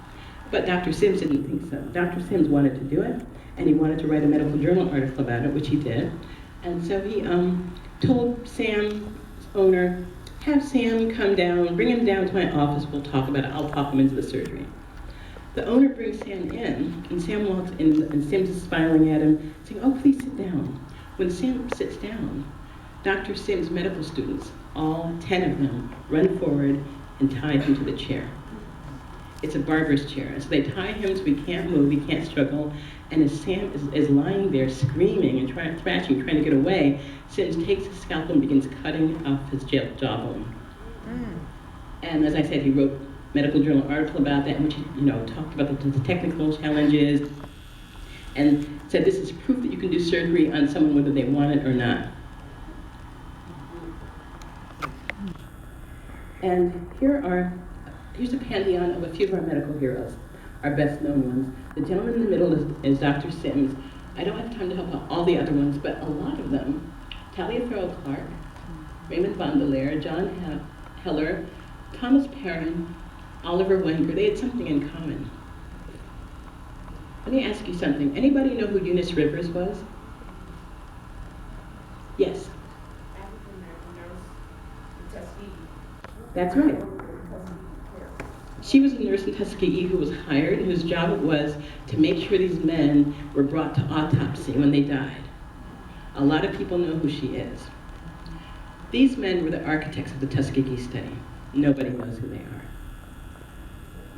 But Dr. Sims didn't think so. Dr. Sims wanted to do it, and he wanted to write a medical journal article about it, which he did. And so he told Sam's owner, have Sam come down, bring him down to my office, we'll talk about it, I'll talk him into the surgery. The owner brings Sam in, and Sam walks in, and Sims is smiling at him, saying, oh, please sit down. When Sam sits down, Dr. Sims' medical students, all 10 of them, run forward and tie him to the chair. It's a barber's chair. And so they tie him so he can't move, he can't struggle. And as Sam is lying there screaming and thrashing, trying to get away, Sims takes his scalpel and begins cutting off his jawbone. And as I said, he wrote a medical journal article about that in which he talked about the technical challenges and said this is proof that you can do surgery on someone whether they want it or not. And here's a pantheon of a few of our medical heroes, our best known ones. The gentleman in the middle is Dr. Sims. I don't have time to help out all the other ones, but a lot of them, Talia Farrell Clark, Raymond Bondelaire, John Heller, Thomas Perrin, Oliver Wenger, they had something in common. Let me ask you something. Anybody know who Eunice Rivers was? Yes. That's right. She was a nurse in Tuskegee who was hired, whose job it was to make sure these men were brought to autopsy when they died. A lot of people know who she is. These men were the architects of the Tuskegee study. Nobody knows who they are.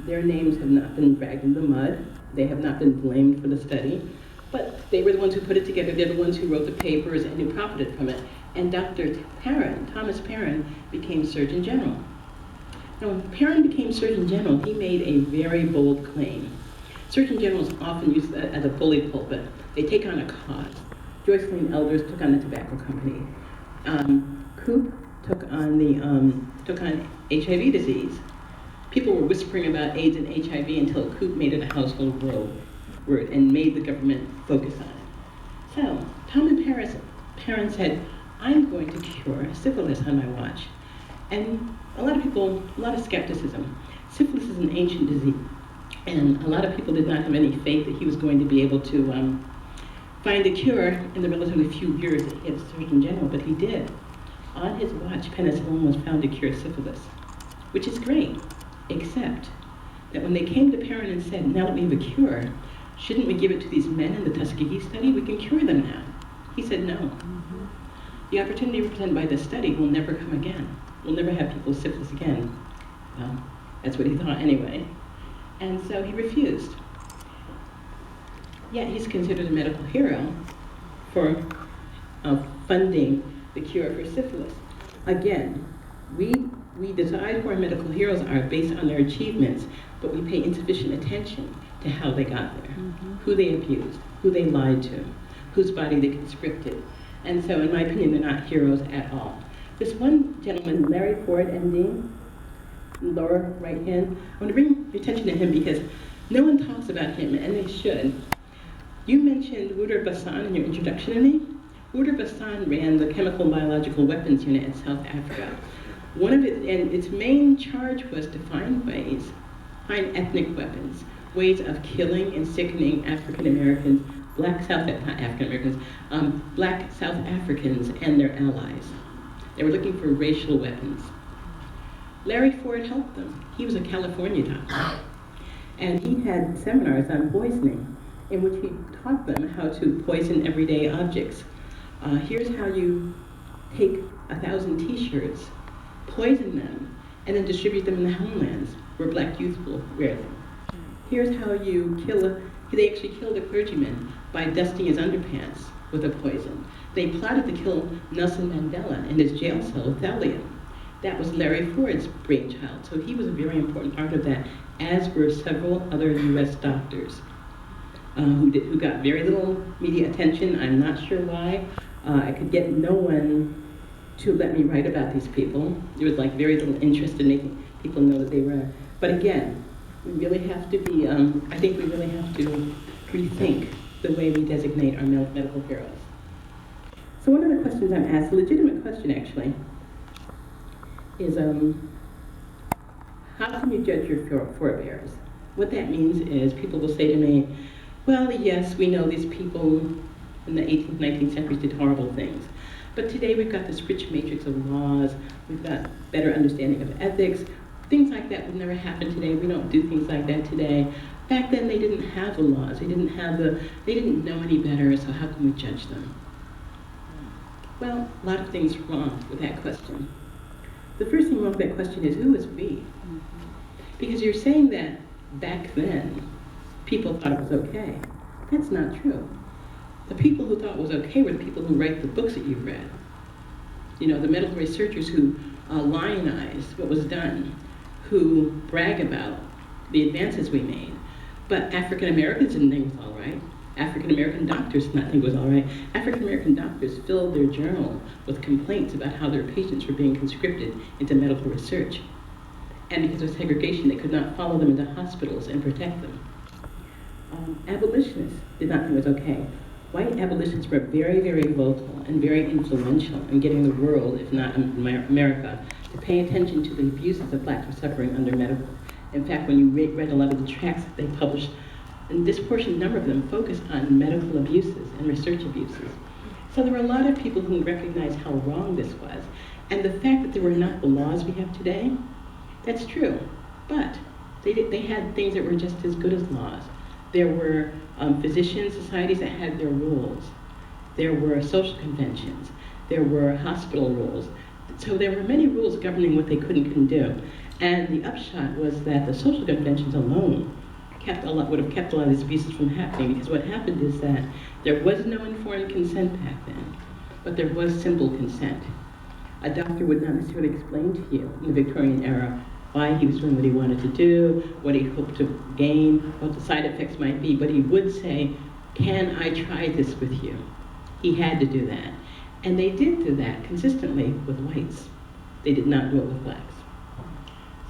Their names have not been dragged in the mud. They have not been blamed for the study, but they were the ones who put it together. They're the ones who wrote the papers and who profited from it. And Dr. Perrin, Thomas Perrin, became Surgeon General. Now, when Perrin became Surgeon General, he made a very bold claim. Surgeon Generals often use that as a bully pulpit. They take on a cause. Joyce Lane Elders took on the tobacco company. Coop took on HIV disease. People were whispering about AIDS and HIV until Coop made it a household word and made the government focus on it. So, Thomas Perrin said, I'm going to cure syphilis on my watch. And a lot of skepticism. Syphilis is an ancient disease, and a lot of people did not have any faith that he was going to be able to find a cure in the relatively few years that he had Surgeon General, but he did. On his watch, penicillin was found to cure syphilis, which is great, except that when they came to Perrin and said, now that we have a cure, shouldn't we give it to these men in the Tuskegee study? We can cure them now. He said no. The opportunity represented by this study will never come again. We'll never have people with syphilis again. Well, that's what he thought anyway. And so he refused. Yet he's considered a medical hero for funding the cure for syphilis. Again, we decide who our medical heroes are based on their achievements, but we pay insufficient attention to how they got there, who they abused, who they lied to, whose body they conscripted. And so, in my opinion, they're not heroes at all. This one gentleman, Larry Ford, MD, lower right hand, I want to bring your attention to him because no one talks about him, and they should. You mentioned Wouter Bassan in your introduction to me. Wouter Bassan ran the Chemical and Biological Weapons Unit in South Africa. And its main charge was to find ethnic weapons, ways of killing and sickening African Americans, Black South Africans and their allies. They were looking for racial weapons. Larry Ford helped them. He was a California doctor. And he had seminars on poisoning in which he taught them how to poison everyday objects. Here's how you take 1,000 t-shirts, poison them, and then distribute them in the homelands where Black youth will wear them. Here's how you they actually killed a clergyman by dusting his underpants with a poison. They plotted to kill Nelson Mandela in his jail cell with thallium. That was Larry Ford's brainchild, so he was a very important part of that, as were several other U.S. doctors who got very little media attention. I'm not sure why. I could get no one to let me write about these people. There was like very little interest in making people know that they were. But again, we really have to be, I think we really have to rethink the way we designate our medical heroes. So one of the questions I'm asked, a legitimate question actually, is how can you judge your forebears? What that means is people will say to me, well, yes, we know these people in the 18th, 19th centuries did horrible things. But today we've got this rich matrix of laws, we've got better understanding of ethics. Things like that would never happen today. We don't do things like that today. Back then they didn't have the laws, they didn't know any better, so how can we judge them? Well, a lot of things wrong with that question. The first thing wrong with that question is, who is we? Because you're saying that back then, people thought it was okay. That's not true. The people who thought it was okay were the people who write the books that you've read. You know, the medical researchers who lionize what was done, who brag about the advances we made. But African Americans didn't think it was all right. African American doctors did not think it was all right. African American doctors filled their journal with complaints about how their patients were being conscripted into medical research. And because of segregation, they could not follow them into hospitals and protect them. Abolitionists did not think it was okay. White abolitionists were very, very vocal and very influential in getting the world, if not America, to pay attention to the abuses that blacks were suffering under medical. In fact, when you read a lot of the tracts that they published, a disproportionate number of them focused on medical abuses and research abuses. So there were a lot of people who recognized how wrong this was. And the fact that there were not the laws we have today, that's true. But they had things that were just as good as laws. There were physician societies that had their rules. There were social conventions. There were hospital rules. So there were many rules governing what they could and couldn't do. And the upshot was that the social conventions alone would have kept a lot of these abuses from happening, because what happened is that there was no informed consent back then, but there was simple consent. A doctor would not necessarily explain to you in the Victorian era why he was doing what he wanted to do, what he hoped to gain, what the side effects might be, but he would say, can I try this with you? He had to do that. And they did do that consistently with whites. They did not do it with blacks.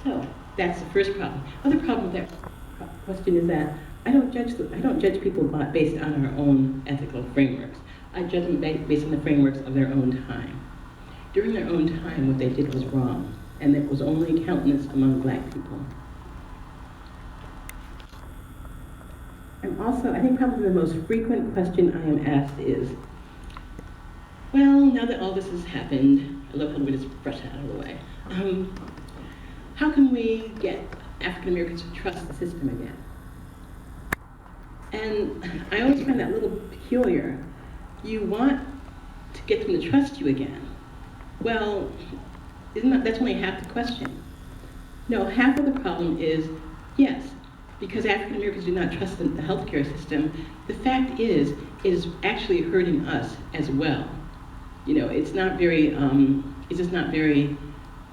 So that's the first problem. Other problem with that question is that I don't judge people based on our own ethical frameworks. I judge them based on the frameworks of their own time. During their own time, what they did was wrong, and it was only countenance among black people. And also, I think probably the most frequent question I am asked is, well, now that all this has happened, I love how we just brush that out of the way. How can we get African Americans to trust the system again? And I always find that a little peculiar. You want to get them to trust you again. Well, that's only half the question. No, half of the problem is, yes, because African Americans do not trust the healthcare system, the fact is, it is actually hurting us as well. You know, it's just not very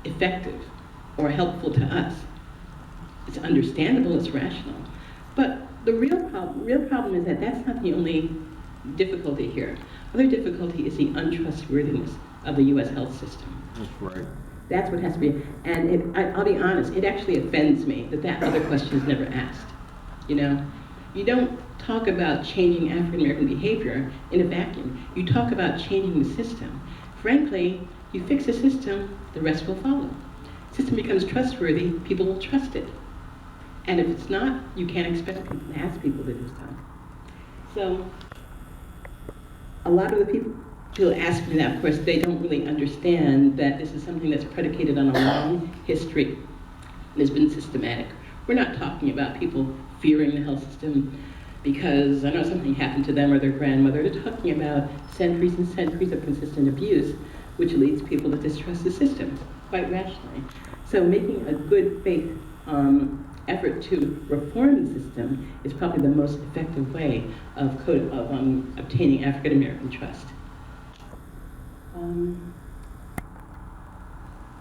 effective or helpful to us. It's understandable, it's rational. But the real problem is that that's not the only difficulty here. Other difficulty is the untrustworthiness of the US health system. That's right. That's what has to be, and I'll be honest, it actually offends me that other question is never asked. You know, you don't talk about changing African American behavior in a vacuum. You talk about changing the system. Frankly, you fix the system, the rest will follow. The system becomes trustworthy, people will trust it. And if it's not, you can't expect people to ask people to do stuff. So, a lot of the people ask me that, of course, they don't really understand that this is something that's predicated on a long history and has been systematic. We're not talking about people fearing the health system because I know something happened to them or their grandmother. They're talking about centuries and centuries of consistent abuse, which leads people to distrust the system, quite rationally. So making a good faith effort to reform the system is probably the most effective way of obtaining African American trust.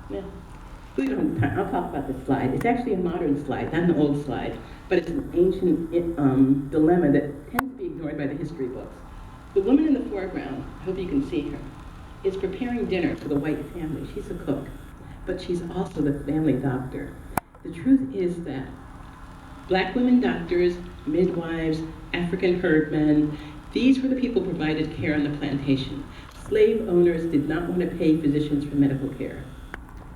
Yeah. We don't have time. I'll talk about this slide. It's actually a modern slide, not an old slide, but it's an ancient dilemma that tends to be ignored by the history books. The woman in the foreground, I hope you can see her, is preparing dinner for the white family. She's a cook, but she's also the family doctor. The truth is that black women doctors, midwives, African herdmen, these were the people who provided care on the plantation. Slave owners did not want to pay physicians for medical care.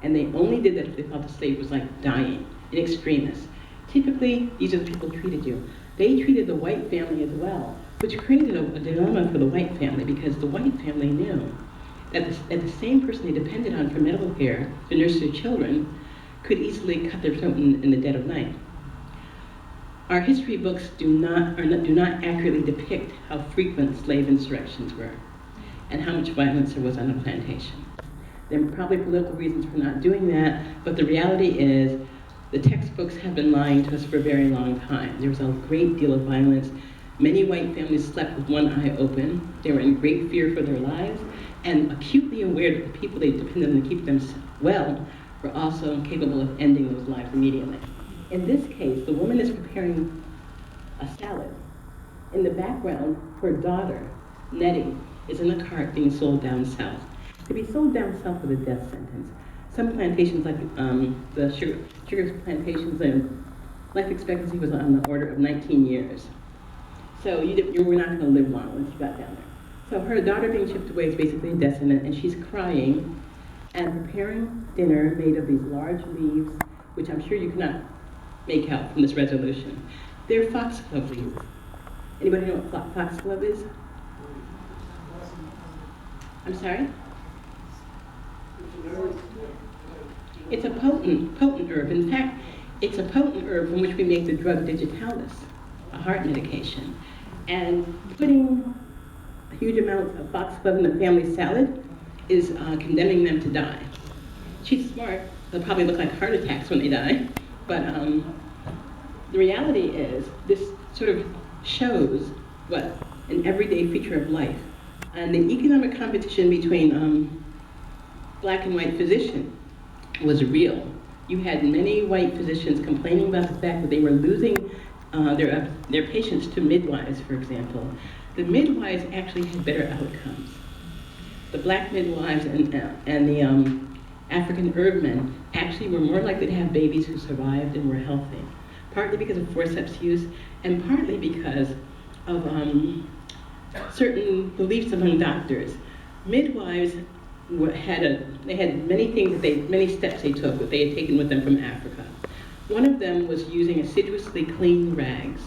And they only did that if they thought the slave was like dying, in extremis. Typically, these are the people who treated you. They treated the white family as well, which created a dilemma for the white family because the white family knew that the same person they depended on for medical care, to nurse their children, could easily cut their throat in the dead of night. Our history books do not accurately depict how frequent slave insurrections were and how much violence there was on the plantation. There are probably political reasons for not doing that, but the reality is the textbooks have been lying to us for a very long time. There was a great deal of violence. Many white families slept with one eye open. They were in great fear for their lives and acutely aware that the people they depended on to keep them well were also capable of ending those lives immediately. In this case, the woman is preparing a salad. In the background, her daughter, Nettie, is in a cart being sold down south. To be sold down south with a death sentence. Some plantations, like the sugar plantations, and life expectancy was on the order of 19 years. So you were not going to live long once you got down there. So her daughter being shipped away is basically a death sentence, and she's crying and preparing dinner made of these large leaves, which I'm sure you cannot make out from this resolution. They're foxglove leaves. Anybody know what foxglove is? I'm sorry? It's a potent herb. In fact, it's a potent herb from which we make the drug digitalis, a heart medication. And putting huge amounts of foxglove in the family salad is condemning them to die. She's smart. They'll probably look like heart attacks when they die. But the reality is this sort of shows what an everyday feature of life. And the economic competition between black and white physicians was real. You had many white physicians complaining about the fact that they were losing their patients to midwives, for example. The midwives actually had better outcomes. The black midwives and the African herdmen actually were more likely to have babies who survived and were healthy, partly because of forceps use and partly because of certain beliefs among doctors. Midwives had many steps they took that they had taken with them from Africa. One of them was using assiduously clean rags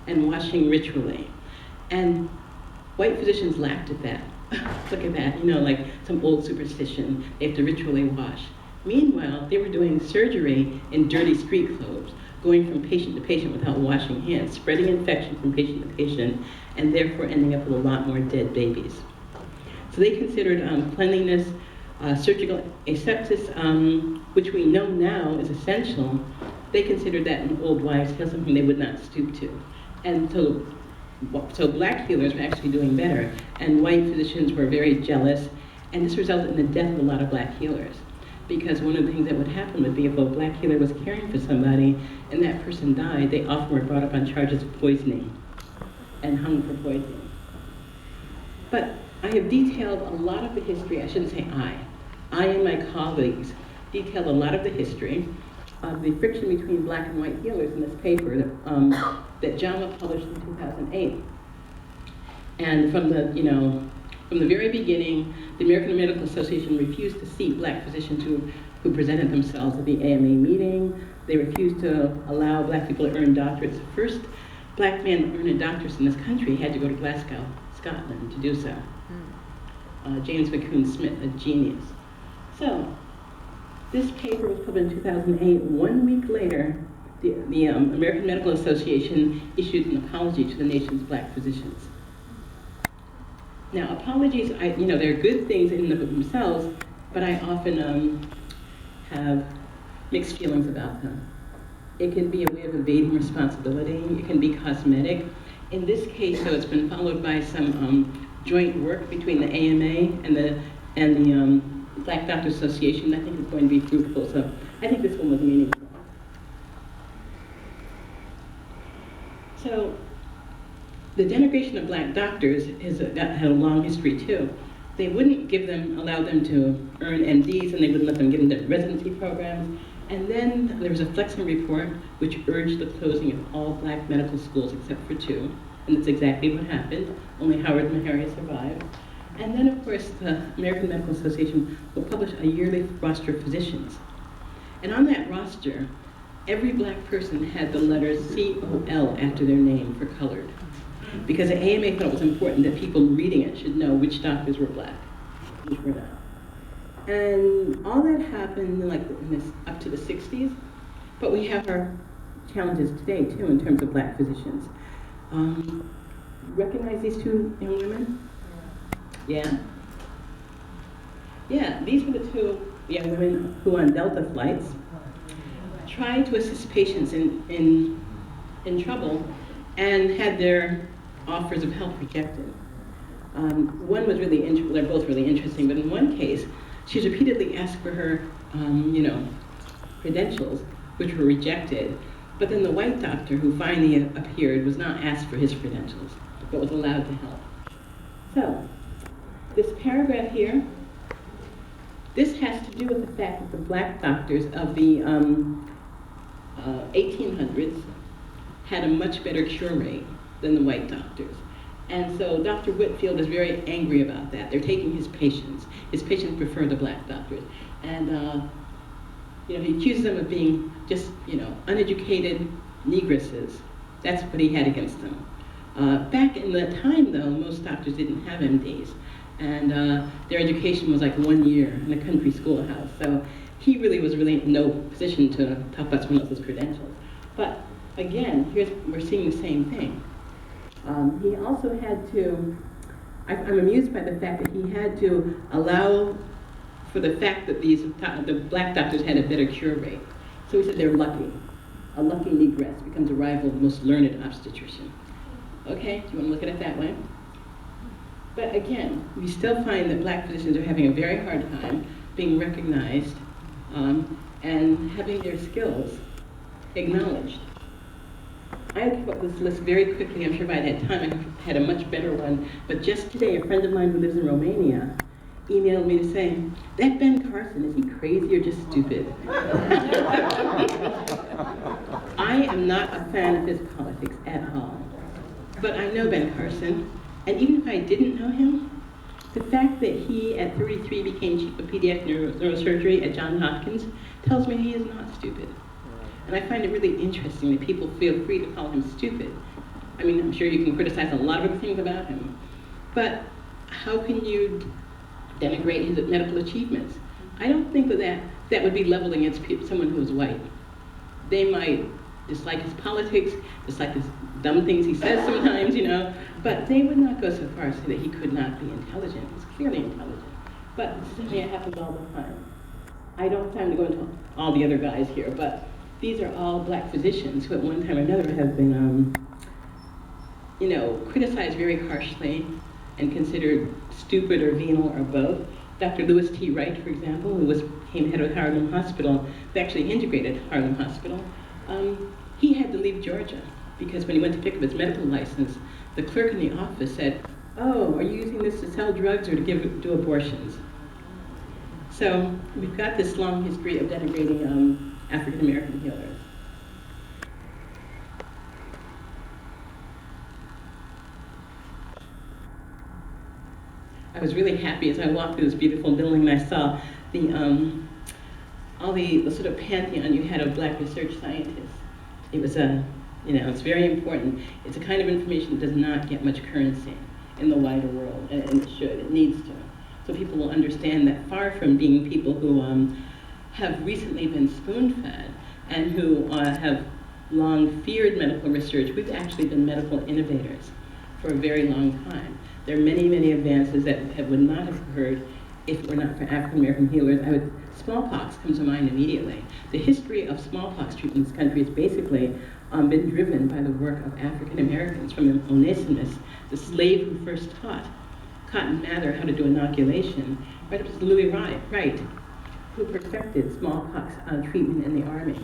and washing ritually. And white physicians laughed at that. Look at that, like some old superstition, they have to ritually wash. Meanwhile, they were doing surgery in dirty street clothes, going from patient to patient without washing hands, spreading infection from patient to patient, and therefore ending up with a lot more dead babies. So they considered cleanliness, surgical asepsis, which we know now is essential. They considered that in old wives' tale something they would not stoop to. And so black healers were actually doing better, and white physicians were very jealous, and this resulted in the death of a lot of black healers. Because one of the things that would happen would be if a black healer was caring for somebody and that person died, they often were brought up on charges of poisoning and hung for poisoning. But I have detailed a lot of the history, I shouldn't say I and my colleagues detailed a lot of the history of the friction between black and white healers in this paper that JAMA published in 2008. And from the very beginning, the American Medical Association refused to seat black physicians who presented themselves at the AMA meeting. They refused to allow black people to earn doctorates. The first black man to earn a doctorate in this country had to go to Glasgow, Scotland, to do so. James McCoon Smith, a genius. So, this paper was published in 2008. 1 week later, the American Medical Association issued an apology to the nation's black physicians. Now, apologies, they're good things in and of themselves, but I often have mixed feelings about them. It can be a way of evading responsibility. It can be cosmetic. In this case, though, it's been followed by some joint work between the AMA and the Black Doctor Association. I think it's going to be fruitful, so I think this one was meaningful. So the denigration of black doctors had a long history too. They wouldn't allow them to earn MDs, and they wouldn't let them get into residency programs. And then there was a Flexner report which urged the closing of all black medical schools except for 2. And that's exactly what happened. Only Howard and Harriet survived. And then, of course, the American Medical Association will publish a yearly roster of physicians. And on that roster, every black person had the letters COL after their name for colored. Because the AMA thought it was important that people reading it should know which doctors were black, which were not. And all that happened up to the 60s, but we have our challenges today too in terms of black physicians. Recognize these 2 young women? Yeah? Yeah, these were the 2 young women who on Delta flights tried to assist patients in trouble and had their offers of help rejected. One was really interesting, they're both really interesting, but in one case, she's repeatedly asked for her, credentials, which were rejected. But then the white doctor who finally appeared was not asked for his credentials, but was allowed to help. So, this paragraph here, this has to do with the fact that the black doctors of the 1800s had a much better cure rate than the white doctors. And so Dr. Whitfield is very angry about that. They're taking his patients. His patients prefer the black doctors. And he accuses them of being just, uneducated negresses. That's what he had against them. Back in that time, though, most doctors didn't have MDs. And their education was like 1 year in a country schoolhouse. So he really was in no position to talk about someone else's credentials. But again, we're seeing the same thing. He also had to, I'm amused by the fact that he had to allow for the fact that the black doctors had a better cure rate. So he said they're lucky. A lucky negress becomes a rival of the most learned obstetrician. Okay, do you want to look at it that way? But again, we still find that black physicians are having a very hard time being recognized and having their skills acknowledged. I came up with this list very quickly. I'm sure if I had time, I had a much better one. But just today, a friend of mine who lives in Romania emailed me to say, that Ben Carson, is he crazy or just stupid? I am not a fan of his politics at all. But I know Ben Carson, and even if I didn't know him, the fact that he, at 33, became chief of pediatric neurosurgery at Johns Hopkins tells me he is not stupid. And I find it really interesting that people feel free to call him stupid. I mean, I'm sure you can criticize a lot of other things about him, but how can you denigrate his medical achievements? I don't think that would be leveled against someone who is white. They might dislike his politics, dislike his dumb things he says sometimes, but they would not go so far as to say that he could not be intelligent. He's clearly intelligent. But this is something that happens all the time. I don't have time to go into all the other guys here, but these are all black physicians who at one time or another have been, criticized very harshly and considered stupid or venal or both. Dr. Lewis T. Wright, for example, who became head of Harlem Hospital, who actually integrated Harlem Hospital, he had to leave Georgia because when he went to pick up his medical license, the clerk in the office said, "Oh, are you using this to sell drugs or to do abortions?" So we've got this long history of denigrating African American healers. I was really happy as I walked through this beautiful building and I saw all the sort of pantheon you had of black research scientists. It was it's very important. It's a kind of information that does not get much currency in the wider world, and it should, it needs to. So people will understand that far from being people who have recently been spoon-fed and who have long feared medical research, we've actually been medical innovators for a very long time. There are many, many advances that would not have occurred if it were not for African American healers. Smallpox comes to mind immediately. The history of smallpox treatment in this country has basically been driven by the work of African Americans, from Onesimus, the slave who first taught Cotton Mather how to do inoculation, right up to Louis Wright, who perfected smallpox treatment in the Army.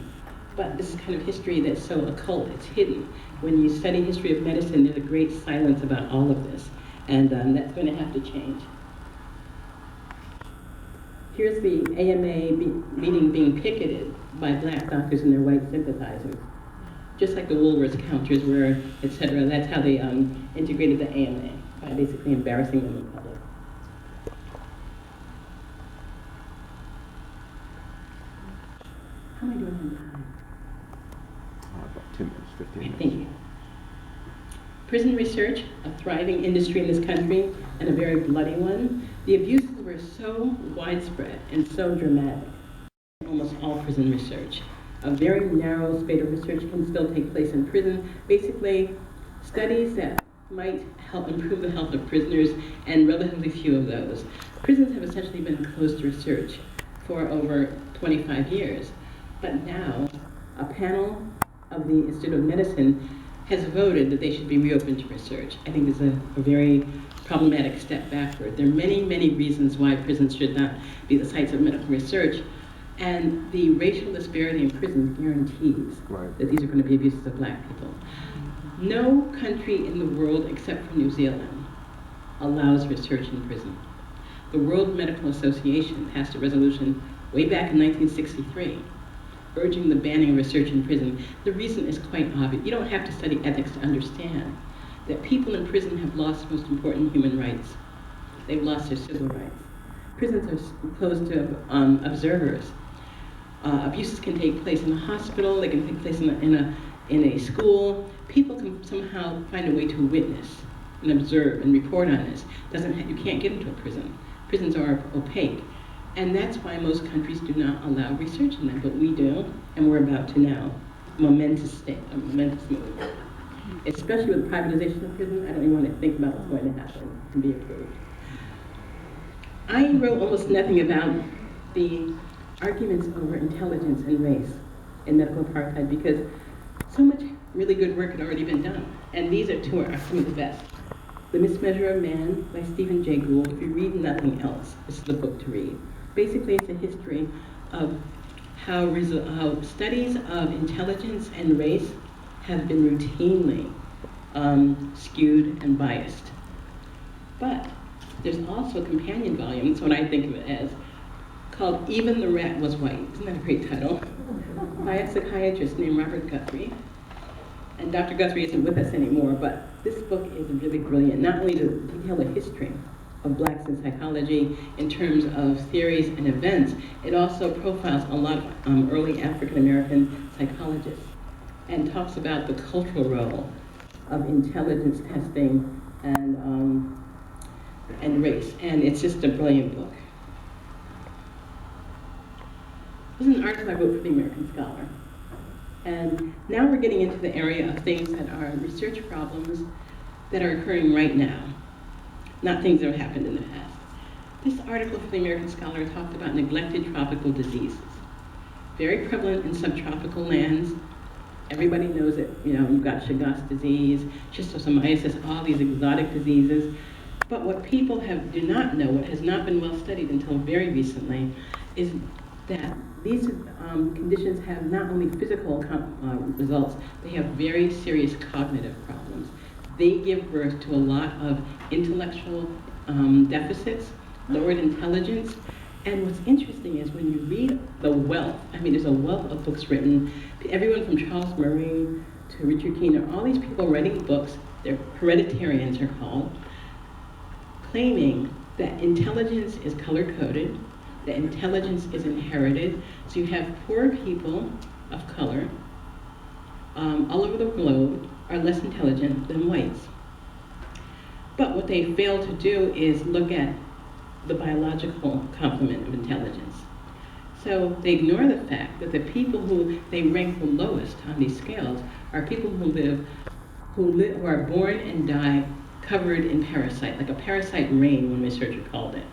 But this is kind of history that's so occult, it's hidden. When you study history of medicine, there's a great silence about all of this, and that's going to have to change. Here's the AMA meeting being picketed by black doctors and their white sympathizers. Just like the Woolworths counters were, etc. That's how they integrated the AMA, by basically embarrassing them in public. How am I doing on time? About 10 minutes, 15 minutes. Thank you. Prison research, a thriving industry in this country, and a very bloody one. The abuses were so widespread and so dramatic in almost all prison research. A very narrow spate of research can still take place in prison. Basically, studies that might help improve the health of prisoners, and relatively few of those. Prisons have essentially been closed to research for over 25 years. But now, a panel of the Institute of Medicine has voted that they should be reopened to research. I think this is a very problematic step backward. There are many, many reasons why prisons should not be the sites of medical research, and the racial disparity in prisons guarantees that these are going to be abuses of black people. No country in the world except for New Zealand allows research in prison. The World Medical Association passed a resolution way back in 1963 urging the banning of research in prison. The reason is quite obvious. You don't have to study ethics to understand that people in prison have lost most important human rights. They've lost their civil rights. Prisons are closed to observers. Abuses can take place in a hospital, they can take place in a school. People can somehow find a way to witness and observe and report on this. You can't get into a prison. Prisons are opaque. And that's why most countries do not allow research in them, but we do, and we're about to now. Momentous move. Especially with privatization of prison, I don't even want to think about what's going to happen and be approved. I wrote almost nothing about the arguments over intelligence and race in medical apartheid because so much really good work had already been done. And these are some of the best. The Mismeasure of Man by Stephen Jay Gould. If you read nothing else, this is the book to read. Basically, it's a history of how studies of intelligence and race have been routinely skewed and biased. But there's also a companion volume, that's what I think of it as, called Even the Rat Was White. Isn't that a great title? By a psychiatrist named Robert Guthrie. And Dr. Guthrie isn't with us anymore, but this book is really brilliant, not only to detail the history of blacks in psychology in terms of theories and events, it also profiles a lot of early African-American psychologists and talks about the cultural role of intelligence testing and race. And it's just a brilliant book. This is an article I wrote for the American Scholar. And now we're getting into the area of things that are research problems that are occurring right now, not things that have happened in the past. This article for the American Scholar talked about neglected tropical diseases. Very prevalent in subtropical lands. Everybody knows it. You know, you've got Chagas disease, schistosomiasis, all these exotic diseases. But what people do not know, what has not been well studied until very recently, is that these conditions have not only physical results, they have very serious cognitive problems. They give birth to a lot of intellectual deficits, lowered intelligence, and what's interesting is when you read the wealth, I mean, there's a wealth of books written, everyone from Charles Murray to Richard Keener, all these people writing books, they're hereditarians are called, claiming that intelligence is color-coded, that intelligence is inherited. So you have poor people of color all over the globe are less intelligent than whites. But what they fail to do is look at the biological complement of intelligence. So they ignore the fact that the people who they rank the lowest on these scales are people who are born and die covered in parasite, like a parasite rain, one researcher called it.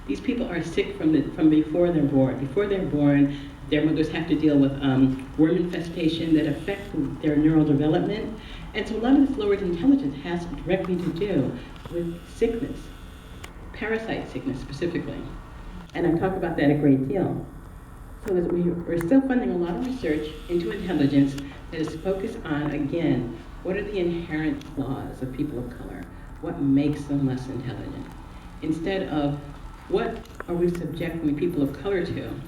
These people are sick from before they're born. Before they're born, their mothers have to deal with worm infestation that affect their neural development. And so a lot of this lowered intelligence has directly to do with sickness. parasite sickness specifically. And I talk about that a great deal. So as we're still funding a lot of research into intelligence that is focused on, again, what are the inherent flaws of people of color? What makes them less intelligent? Instead of what are we subjecting people of color to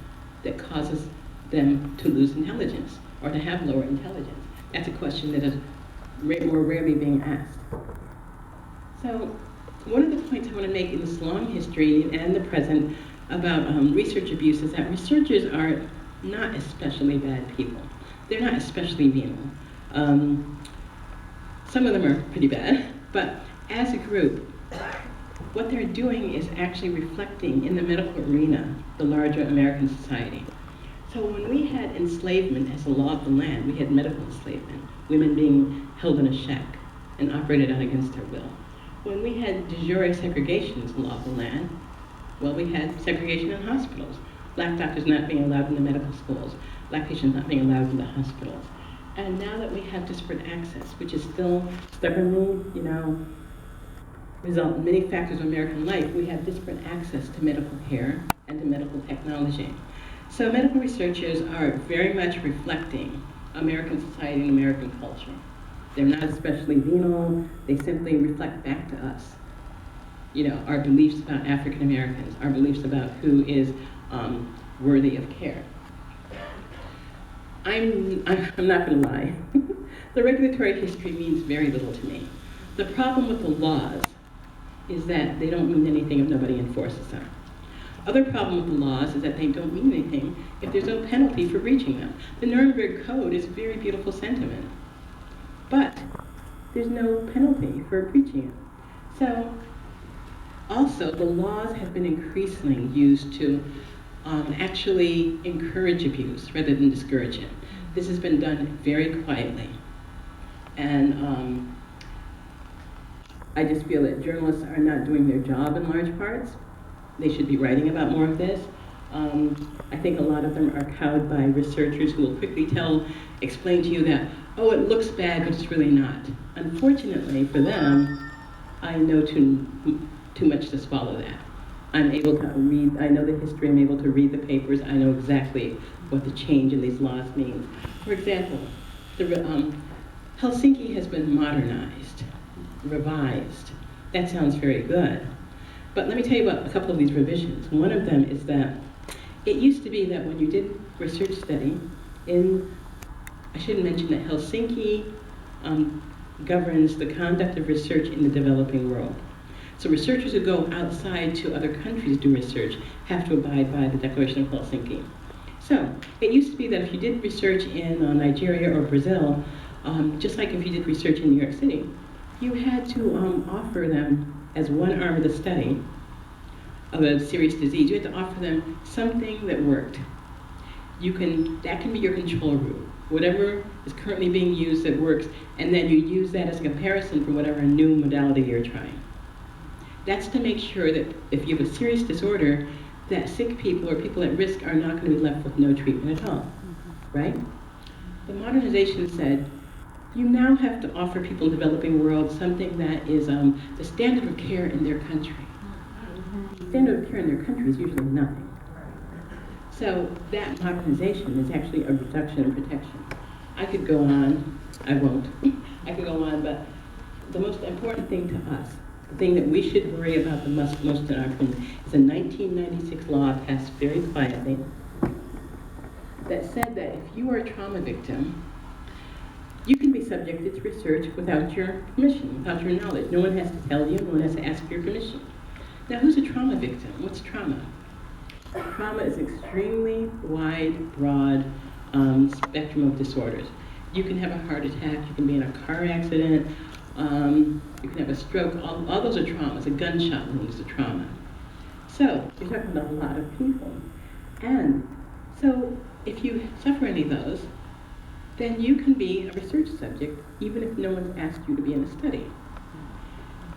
that causes them to lose intelligence or to have lower intelligence? That's a question that is more rarely being asked. So one of the points I want to make in this long history and the present about research abuse is that researchers are not especially bad people. They're not especially venal. Some of them are pretty bad, but as a group, what they're doing is actually reflecting in the medical arena the larger American society. So when we had enslavement as a law of the land, we had medical enslavement, women being held in a shack and operated on against their will. When we had de jure segregation as a law of the land, well, we had segregation in hospitals. Black doctors not being allowed in the medical schools, black patients not being allowed in the hospitals. And now that we have disparate access, which is still stubbornly, result in many factors of American life, we have disparate access to medical care and to medical technology. So medical researchers are very much reflecting American society and American culture. They're not especially venal, they simply reflect back to us, our beliefs about African Americans, our beliefs about who is worthy of care. I'm not gonna lie. The regulatory history means very little to me. The problem with the laws is that they don't mean anything if nobody enforces them. Other problem with the laws is that they don't mean anything if there's no penalty for breaching them. The Nuremberg Code is a very beautiful sentiment, but there's no penalty for breaching it. So, also, the laws have been increasingly used to actually encourage abuse rather than discourage it. This has been done very quietly. And I just feel that journalists are not doing their job in large parts. They should be writing about more of this. I think a lot of them are cowed by researchers who will quickly explain to you that, oh, it looks bad, but it's really not. Unfortunately for them, I know too much to swallow that. I'm able to read, I know the history, I'm able to read the papers, I know exactly what the change in these laws means. For example, Helsinki has been modernized, revised. That sounds very good. But let me tell you about a couple of these revisions. One of them is that it used to be that when you did research study I should mention that Helsinki governs the conduct of research in the developing world. So researchers who go outside to other countries to do research have to abide by the Declaration of Helsinki. So it used to be that if you did research in Nigeria or Brazil, just like if you did research in New York City, you had to offer them, as one arm of the study of a serious disease, you had to offer them something that worked. That can be your control group. Whatever is currently being used that works, and then you use that as a comparison for whatever new modality you're trying. That's to make sure that if you have a serious disorder, that sick people or people at risk are not going to be left with no treatment at all, right? The modernization said, you now have to offer people in the developing world something that is the standard of care in their country. The standard of care in their country is usually nothing. So that modernization is actually a reduction in protection. I could go on, I won't. I could go on, but the most important thing to us, the thing that we should worry about the most in our opinion, is a 1996 law passed very quietly that said that if you are a trauma victim, you can be subjected to research without your permission, without your knowledge. No one has to tell you, no one has to ask for your permission. Now, who's a trauma victim? What's trauma? Trauma is extremely wide, broad spectrum of disorders. You can have a heart attack, you can be in a car accident, you can have a stroke, all those are traumas. A gunshot wound is a trauma. So, you're talking about a lot of people. And so, if you suffer any of those, then you can be a research subject, even if no one's asked you to be in a study.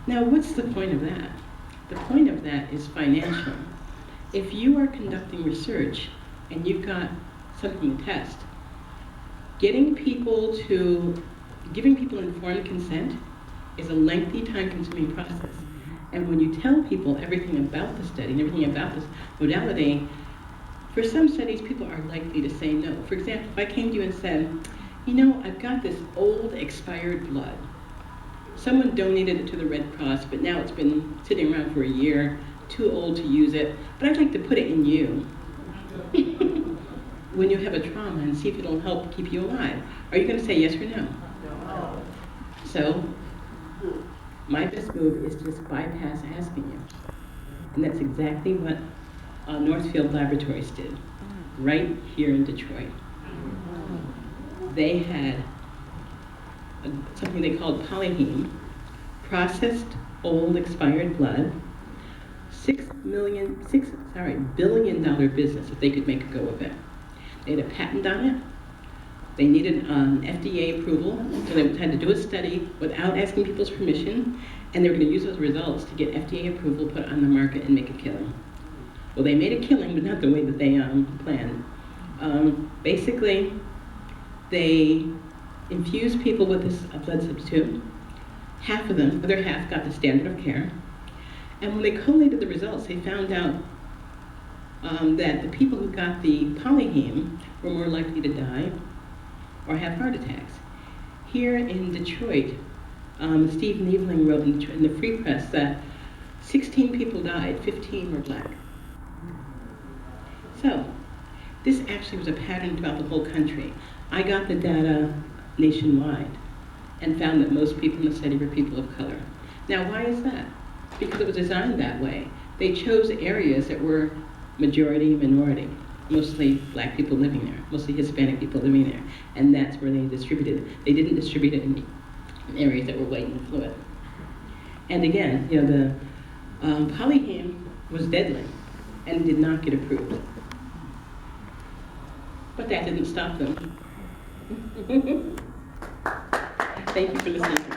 Now, what's the point of that? The point of that is financial. If you are conducting research and you've got something to test, giving people informed consent is a lengthy, time-consuming process. And when you tell people everything about the study and everything about this modality, for some studies, people are likely to say no. For example, if I came to you and said, you know, I've got this old expired blood. Someone donated it to the Red Cross, but now it's been sitting around for a year, too old to use it, but I'd like to put it in you. When you have a trauma and see if it'll help keep you alive. Are you going to say yes or no? No. So, my best move is to just bypass asking you. And that's exactly what Northfield Laboratories did, right here in Detroit. They had something they called polyheme, processed old expired blood, $6 billion business if they could make a go of it. They had a patent on it. They needed FDA approval, so they had to do a study without asking people's permission, and they were going to use those results to get FDA approval, put it on the market, and make a killing. Well, they made a killing, but not the way that they planned. Basically, they infused people with this blood substitute. Half of them, the other half, got the standard of care. And when they collated the results, they found out that the people who got the polyheme were more likely to die or have heart attacks. Here in Detroit, Steve Neveling wrote in the Free Press that 16 people died, 15 were black. So, this actually was a pattern throughout the whole country. I got the data nationwide and found that most people in the study were people of color. Now, why is that? Because it was designed that way. They chose areas that were majority, minority, mostly black people living there, mostly Hispanic people living there, and that's where they distributed it. They didn't distribute it in areas that were white and affluent. And again, you know, the polyheme was deadly and did not get approved. But that didn't stop them. Thank you for listening to me.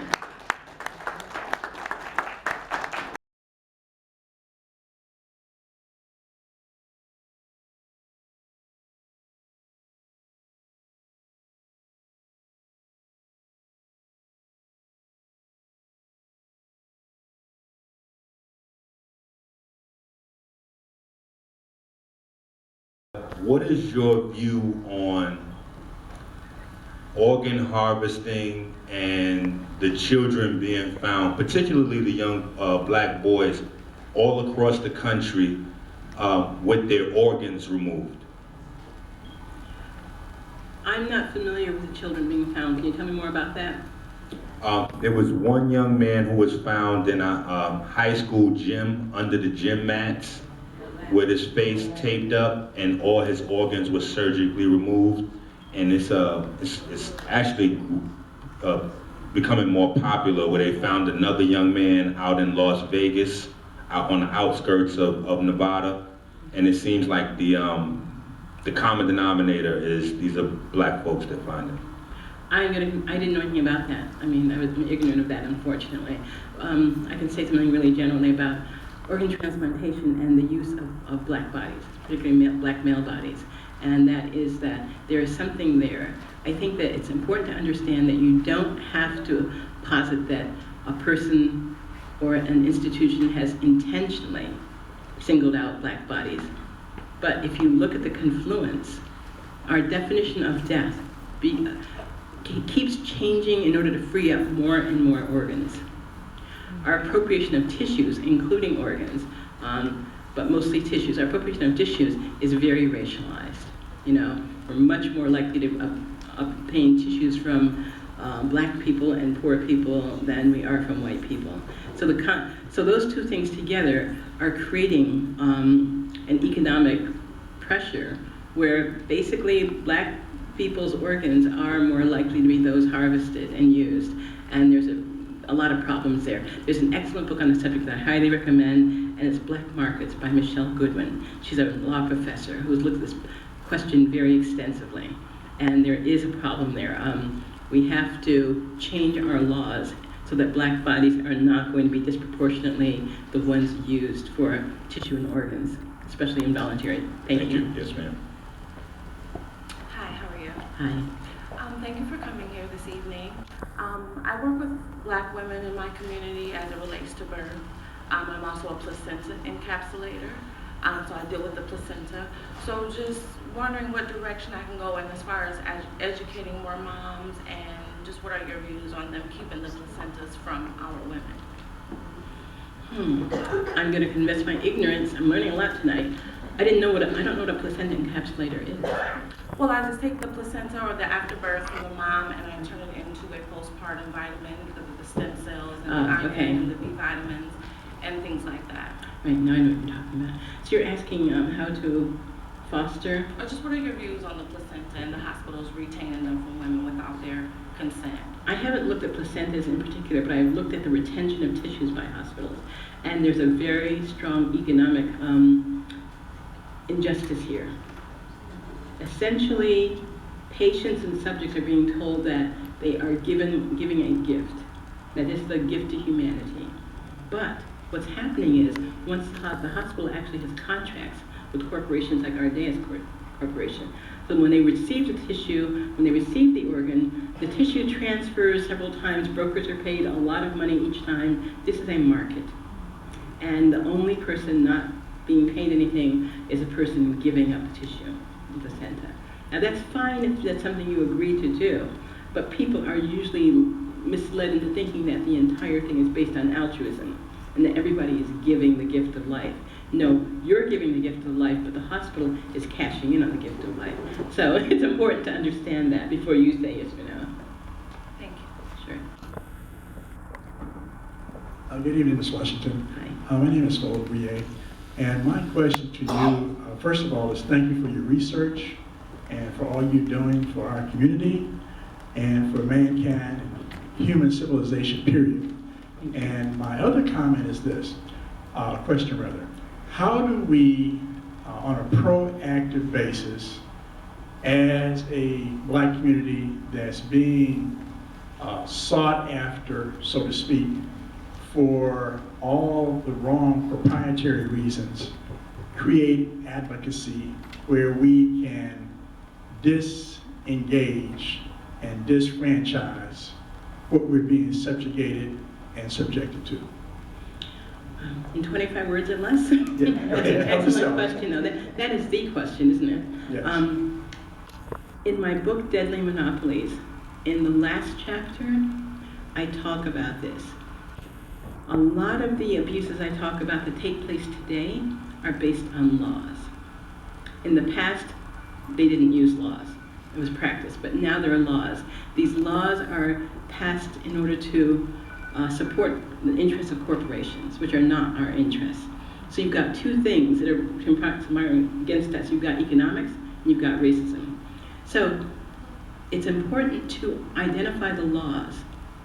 What is your view on organ harvesting and the children being found, particularly the young black boys, all across the country with their organs removed? I'm not familiar with the children being found. Can you tell me more about that? There was one young man who was found in a high school gym under the gym mats with his face taped up and all his organs were surgically removed. And it's actually becoming more popular, where they found another young man out in Las Vegas, out on the outskirts of Nevada. And it seems like the common denominator is these are black folks that find it. I didn't know anything about that. I mean, I was ignorant of that, unfortunately. I can say something really generally about organ transplantation and the use of black bodies, particularly black male bodies. And that is that there is something there. I think that it's important to understand that you don't have to posit that a person or an institution has intentionally singled out black bodies. But if you look at the confluence, our definition of death keeps changing in order to free up more and more organs. Our appropriation of tissues, including organs, but mostly tissues, our appropriation of tissues is very racialized. You know, we're much more likely to obtain tissues from black people and poor people than we are from white people. So those two things together are creating an economic pressure where basically black people's organs are more likely to be those harvested and used. And there's a lot of problems there. There's an excellent book on the subject that I highly recommend, and it's Black Markets by Michelle Goodwin. She's a law professor who's looked at this question very extensively. And there is a problem there. We have to change our laws so that black bodies are not going to be disproportionately the ones used for tissue and organs, especially involuntary. Thank you. Yes, ma'am. Hi, how are you? Hi. Thank you for coming here this evening. I work with black women in my community as it relates to birth. I'm also a placenta encapsulator, so I deal with the placenta. So just wondering what direction I can go in as far as educating more moms, and just what are your views on them keeping the placentas from our women? I'm going to confess my ignorance. I'm learning a lot tonight. I don't know what a placenta encapsulator is. Well, I just take the placenta or the afterbirth from the mom, and I turn it into a postpartum vitamin because of the stem cells and the iron Okay. and the B vitamins and things like that. Right, now I know what you're talking about. So you're asking how to foster? Or just what are your views on the placenta and the hospitals retaining them from women without their consent? I haven't looked at placentas in particular, but I've looked at the retention of tissues by hospitals. And there's a very strong economic injustice here. Essentially, patients and subjects are being told that they are giving a gift, that this is a gift to humanity. But what's happening is, once the hospital actually has contracts with corporations like Ardeas Corporation, so when they receive the tissue, when they receive the organ, the tissue transfers several times, brokers are paid a lot of money each time. This is a market. And the only person not being paid anything is a person giving up the tissue, the placenta. Now that's fine if that's something you agree to do, but people are usually misled into thinking that the entire thing is based on altruism and that everybody is giving the gift of life. No, you're giving the gift of life, but the hospital is cashing in on the gift of life. So it's important to understand that before you say yes or no. Thank you. Sure. Good evening, Ms. Washington. Hi. My name is Phil Brie, and my question to you, first of all, is thank you for your research and for all you're doing for our community and for mankind and human civilization, period. And my other comment is this, question rather. How do we, on a proactive basis, as a Black community that's being sought after, so to speak, for all the wrong proprietary reasons, create advocacy where we can disengage and disfranchise what we're being subjugated and subjected to? In 25 words or less? Yeah. That's an excellent question, though. That is the question, isn't it? Yes. In my book, Deadly Monopolies, in the last chapter, I talk about this. A lot of the abuses I talk about that take place today are based on laws. In the past, they didn't use laws. It was practice, but now there are laws. These laws are passed in order to support the interests of corporations, which are not our interests. So you've got two things that are conspiring against us. You've got economics and you've got racism. So it's important to identify the laws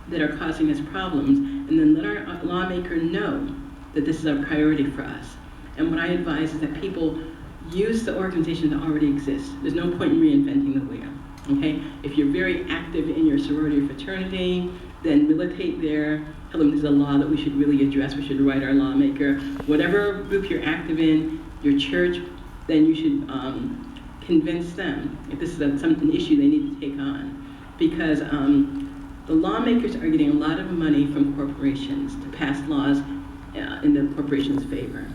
that are causing us problems and then let our lawmaker know that this is a priority for us. And what I advise is that people use the organizations that already exist. There's no point in reinventing the wheel, okay? If you're very active in your sorority or fraternity, then militate there. Tell them this is a law that we should really address. We should write our lawmaker. Whatever group you're active in, your church, then you should convince them if this is an issue they need to take on. Because the lawmakers are getting a lot of money from corporations to pass laws in the corporation's favor.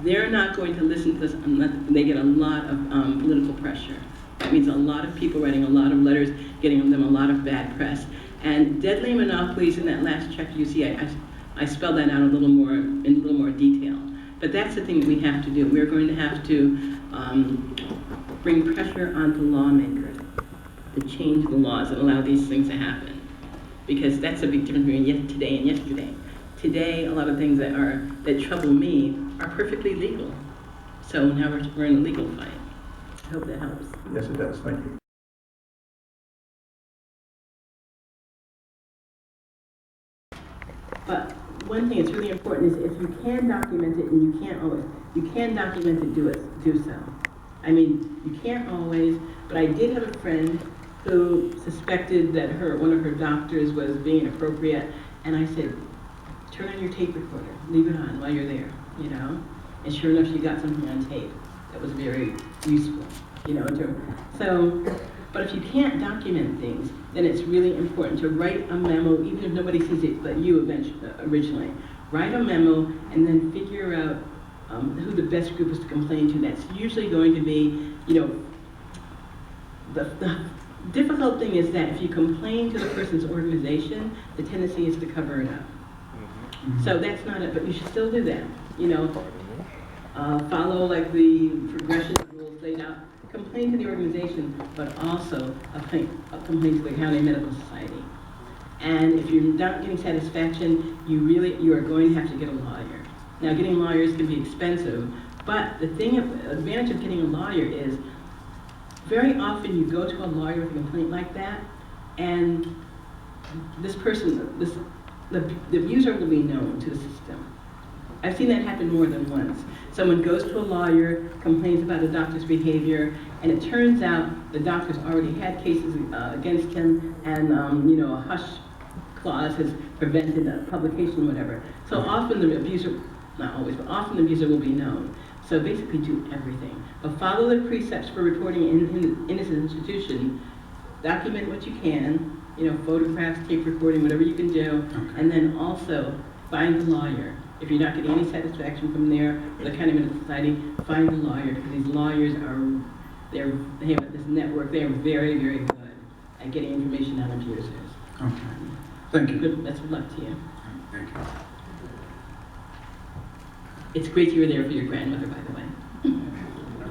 They're not going to listen to this unless they get a lot of political pressure. That means a lot of people writing a lot of letters, getting them a lot of bad press. And deadly monopolies, in that last chapter you see, I spelled that out in a little more detail. But that's the thing that we have to do. We're going to have to bring pressure onto lawmakers to change the laws that allow these things to happen. Because that's a big difference between today and yesterday. Today, a lot of things that trouble me are perfectly legal. So now we're in a legal fight. I hope that helps. Yes, it does. Thank you. But one thing that's really important is if you can document it, and you can document it, do so. I mean, you can't always, but I did have a friend who suspected that one of her doctors was being inappropriate, and I said, turn on your tape recorder, leave it on while you're there, you know? And sure enough, she got something on tape that was very useful, you know? But if you can't document things, then it's really important to write a memo, even if nobody sees it but you originally. write a memo, and then figure out who the best group is to complain to. That's usually going to be, the difficult thing is that if you complain to the person's organization, the tendency is to cover it up. So that's not it, but you should still do that. Follow like the progression of rules laid out. Complain to the organization, but also complain to the County Medical Society. And if you're not getting satisfaction, you are going to have to get a lawyer. Now, getting lawyers can be expensive, but the advantage of getting a lawyer is very often you go to a lawyer with a complaint like that, and this person, the abuser will be known to the system. I've seen that happen more than once. Someone goes to a lawyer, complains about a doctor's behavior, and it turns out the doctor's already had cases against him, and a hush clause has prevented a publication, whatever. So often the abuser, not always, but often the abuser will be known. So basically do everything. But follow the precepts for reporting in this institution. Document what you can, photographs, tape recording, whatever you can do, and then also find a lawyer. If you're not getting any satisfaction from there, or the County Medical Society, find a lawyer, because these lawyers they have this network. They are very, very good at getting information out of abusers. Okay. Thank you. Good, best of luck to you. Thank you. It's great you were there for your grandmother, by the way. I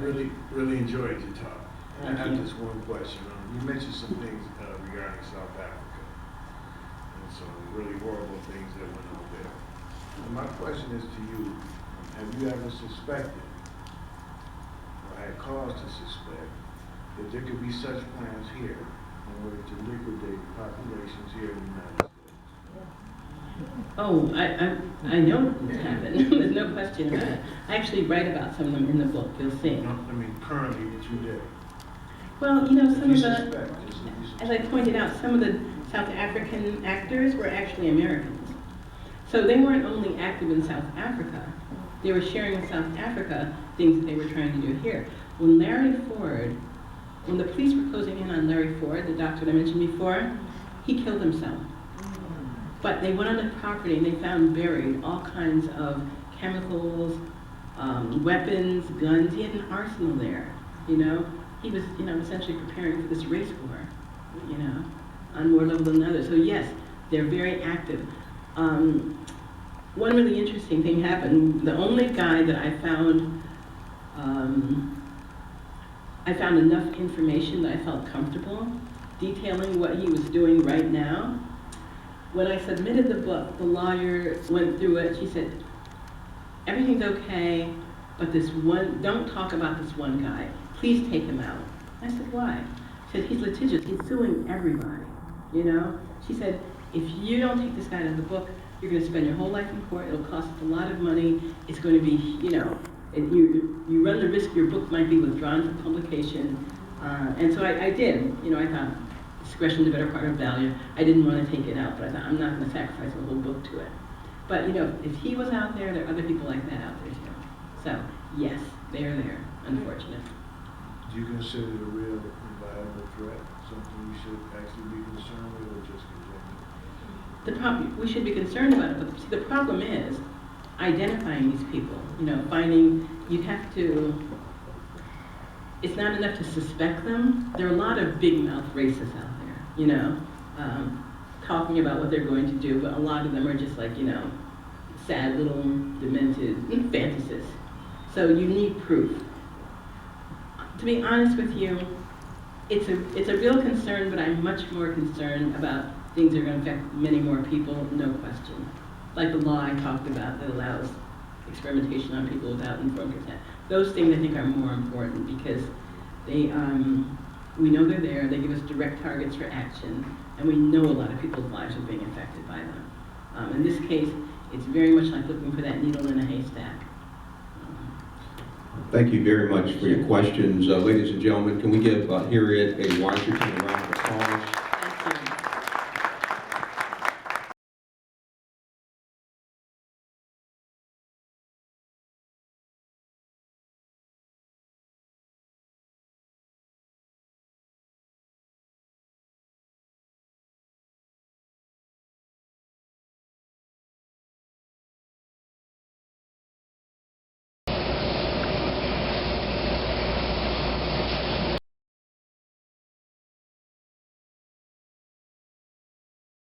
really enjoyed your talk. I Thank have you. just one question. You mentioned some things regarding South Africa and some really horrible things that went on there. And my question is to you, have you ever suspected or had cause to suspect that there could be such plans here in order to liquidate populations here in the United States? Oh, I know it's happened. There's no question about it. I actually write about some of them in the book. You'll see. No, I mean, currently today. Well, If some you of the, suspect, just if you suspect. as I pointed out, some of the South African actors were actually Americans. So they weren't only active in South Africa. They were sharing with South Africa things that they were trying to do here. When the police were closing in on Larry Ford, the doctor that I mentioned before, he killed himself. But they went on the property and they found buried all kinds of chemicals, weapons, guns. He had an arsenal there, He was, essentially preparing for this race war, on more level than others. So yes, they're very active. One really interesting thing happened. The only guy that I found enough information that I felt comfortable detailing what he was doing right now. When I submitted the book, the lawyer went through it. She said, everything's okay, but don't talk about this one guy. Please take him out. I said, why? She said, he's litigious. He's suing everybody, She said, if you don't take this guy out of the book, you're going to spend your whole life in court. It'll cost a lot of money. It's going to be, you run the risk your book might be withdrawn from publication. And so I did. I thought, discretion is the better part of value. I didn't want to take it out, but I thought, I'm not going to sacrifice a whole book to it. But, if he was out there are other people like that out there too. So, yes, they are there, unfortunate. Do you consider it a real and viable threat, something we should actually be concerned with, or just continue? We should be concerned about it, but see, the problem is identifying these people. It's not enough to suspect them. There are a lot of big mouth racists out there, talking about what they're going to do, but a lot of them are just like, sad little demented fantasists. So you need proof. To be honest with you, it's a real concern, but I'm much more concerned about things that are going to affect many more people, no question. Like the law I talked about that allows experimentation on people without informed consent. Those things I think are more important because we know they're there, they give us direct targets for action, and we know a lot of people's lives are being affected by them. In this case, it's very much like looking for that needle in a haystack. Thank you very much for your questions. Ladies and gentlemen, can we give Harriet a Washington round of applause?